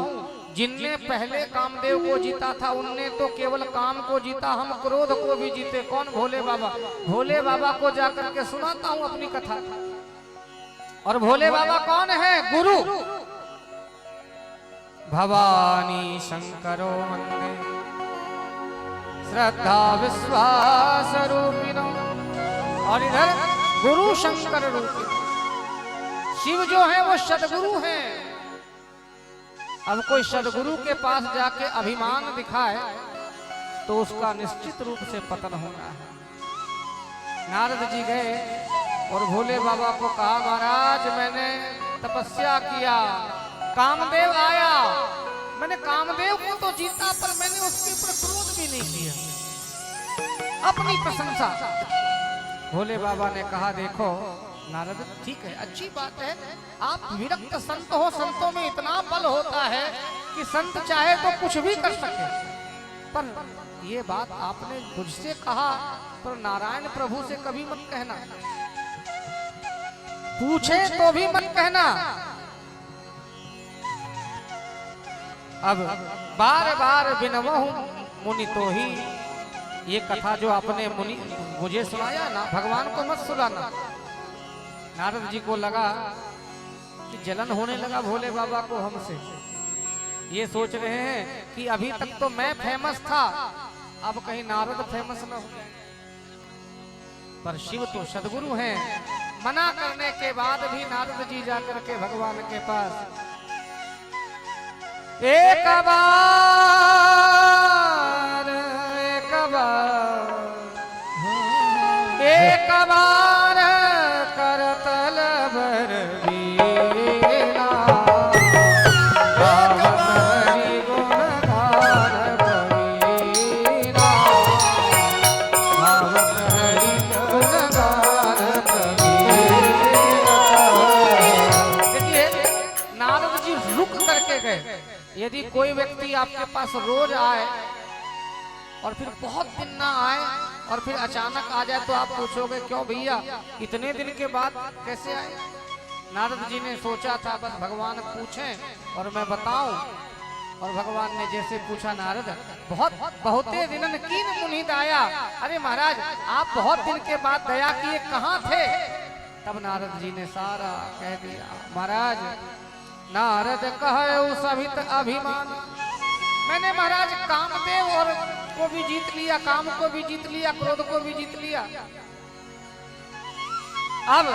जिनने पहले कामदेव को जीता था उनने तो केवल काम को जीता, हम क्रोध को भी जीते। कौन? भोले बाबा। भोले बाबा को जाकर के सुनाता हूं अपनी कथा। और भोले बाबा कौन है? गुरु। भवानी शंकरो वंदे श्रद्धा विश्वास रूपिणो। और इधर गुरु शंकर रूपिणो। शिव जो है वो सदगुरु है। अब कोई सदगुरु के पास जाके अभिमान दिखाए तो उसका निश्चित रूप से पतन होना है। नारद जी गए और भोले बाबा को कहा, महाराज मैंने तपस्या किया, कामदेव आया, मैंने कामदेव को तो जीता, पर मैंने उसके ऊपर क्रोध भी नहीं किया, अपनी प्रशंसा। भोले बाबा ने कहा, देखो नारद, ठीक है, अच्छी बात है, आप विरक्त संत हो, संतों में इतना बल होता है कि संत चाहे तो कुछ भी कर सके। पर ये बात आपने मुझसे कहा, पर नारायण प्रभु से कभी मत कहना, पूछे तो भी मत कहना। अब बार बार बिनवहु मुनि तो ही, ये कथा जो आपने मुनि मुझे सुनाया ना, भगवान को मत सुनाना। नारद जी को लगा कि जलन होने लगा भोले बाबा को हमसे। ये सोच रहे हैं कि अभी तक तो मैं फेमस था, अब कहीं नारद फेमस न हो। पर शिव तो सदगुरु हैं। मना करने के बाद भी नारद जी जाकर के भगवान के पास, एक बार करतल भर वीणा, हरि गुण गान कबीरा, हरि गुण गान कबीरा। देखिए, नारद जी रुक करके गए। यदि कोई व्यक्ति आपके पास रोज आए और फिर बहुत दिन ना आए और फिर अचानक आ जाए तो आप पूछोगे, क्यों भैया इतने दिन के बाद कैसे आए? नारद जी ने सोचा था बस भगवान पूछें और मैं बताऊं, और भगवान ने जैसे पूछा, नारद बहुते दिनन कीन मुनि दया। अरे महाराज, आप बहुत दिन के बाद दया किए, कहाँ थे? तब नारद जी ने सारा कह दिया। महाराज, नारद कहे सभित अभिमान, मैंने महाराज कामदेव और को भी जीत लिया, काम को भी जीत लिया, क्रोध को भी जीत लिया। अब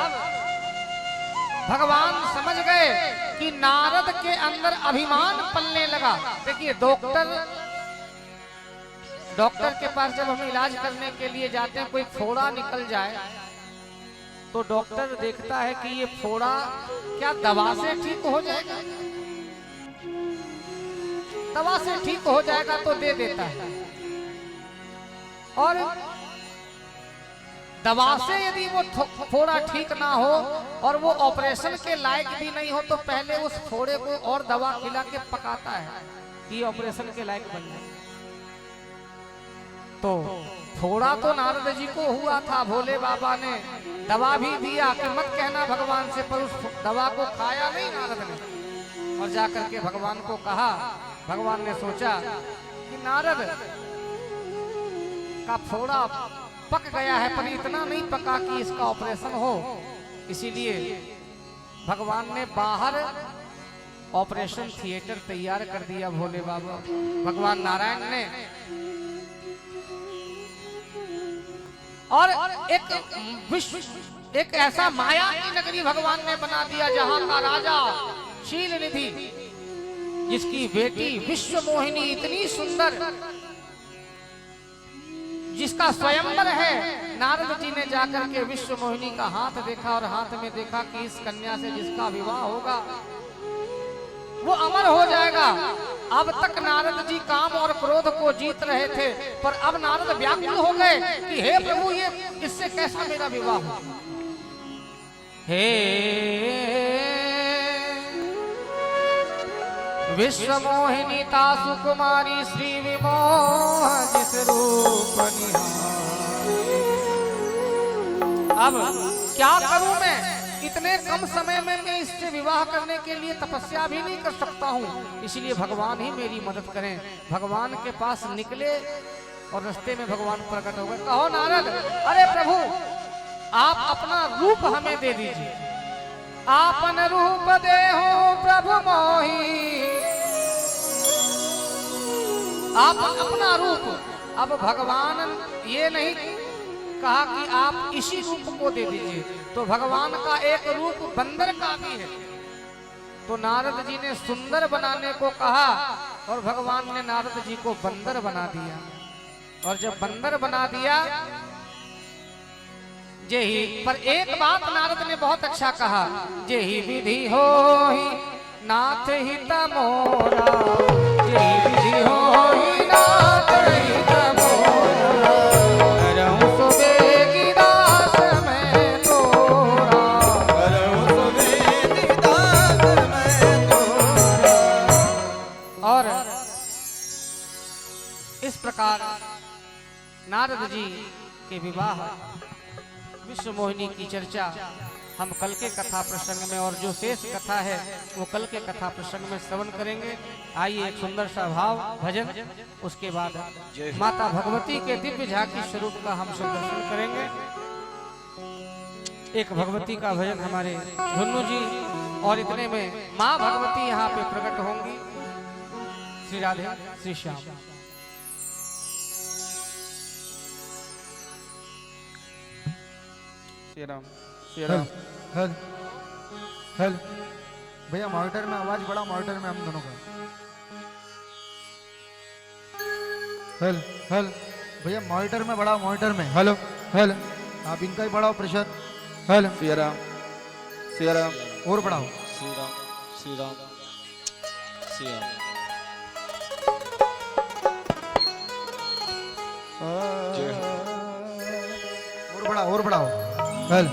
भगवान समझ गए कि नारद के अंदर अभिमान पलने लगा। देखिए, डॉक्टर के पास जब हम इलाज करने के लिए जाते हैं, कोई फोड़ा निकल जाए तो डॉक्टर देखता है कि ये फोड़ा क्या दवा से ठीक हो जाएगा, दवा से ठीक हो जाएगा तो दे देता है। और दवा से यदि वो फोड़ा ठीक ना हो और वो ऑपरेशन के लायक भी नहीं हो तो पहले उस फोड़े को और दवा खिला के पकाता है कि ऑपरेशन के लायक बन जाए। तो थोड़ा तो नारद जी को हुआ था, भोले बाबा ने दवा भी दिया कि मत कहना भगवान से, पर उस दवा को खाया नहीं नारद ने, और जाकर के भगवान को कहा। भगवान ने सोचा कि नारद का फोड़ा पक गया है, पर इतना नहीं पका कि इसका ऑपरेशन हो, इसीलिए भगवान ने बाहर ऑपरेशन थिएटर तैयार कर दिया भोले बाबा, भगवान नारायण ने। और एक ऐसा माया की नगरी भगवान ने बना दिया, जहां का राजा शील निधि, जिसकी बेटी विश्व मोहिनी इतनी सुंदर, जिसका स्वयंवर है। नारद जी ने जाकर के विश्व मोहिनी का हाथ देखा और हाथ में देखा कि इस कन्या से जिसका विवाह होगा वो अमर हो जाएगा। अब तक नारद जी काम और क्रोध को जीत रहे थे, पर अब नारद व्याकुल हो गए कि हे प्रभु, ये इससे कैसा मेरा विवाह हो। हे विश्व मोहिनी तासु कुमारी श्री विमोह जिस रूप निहारी। अब क्या करूं मैं, इतने कम समय में मैं इससे विवाह करने के लिए तपस्या भी नहीं कर सकता हूँ, इसलिए भगवान ही मेरी मदद करें। भगवान के पास निकले और रास्ते में भगवान प्रकट हो गए। कहो नारद, अरे प्रभु आप अपना रूप हमें दे दीजिए। आपन रूप दे हो प्रभु मोही, आप अपना रूप। अब भगवान ये नहीं कहा कि आप इसी रूप को दे दीजिए, तो भगवान का एक रूप बंदर का भी है। तो नारद जी ने सुंदर बनाने को कहा और भगवान ने नारद जी को बंदर बना दिया। और जब बंदर बना दिया जेही, पर एक बात नारद ने बहुत अच्छा कहा, जेही विधि हो ही नाथ हित मोरा, जेही विधि हो ही नाथ हित मोरा, रहूं सुबेगी दास मैं तोरा, रहूं सुबेगी दास मैं तोरा। और इस प्रकार नारद जी के विवाह विश्व मोहिनी की चर्चा हम कल के कथा प्रसंग में, और जो शेष कथा है वो कल के कथा प्रसंग में श्रवण करेंगे। आइए एक सुंदर सा भाव भजन, उसके बाद माता भगवती के दिव्य झांकी स्वरूप का हम सब दर्शन करेंगे। एक भगवती का भजन हमारे धुन्नु जी, और इतने में माँ भगवती यहाँ पे प्रकट होंगी। श्री राधे श्री श्याम। श्री राम। हल हल भैया मॉनिटर में आवाज बढ़ा, मॉनिटर में हम दोनों का। हल हल भैया मॉनिटर में बढ़ाओ, मॉनिटर में। हेलो हल, आप इनका ही बढ़ाओ प्रेशर। हल श्री राम श्री राम और बढ़ाओ। श्री राम श्री राम श्री राम। और बढ़ाओ हल।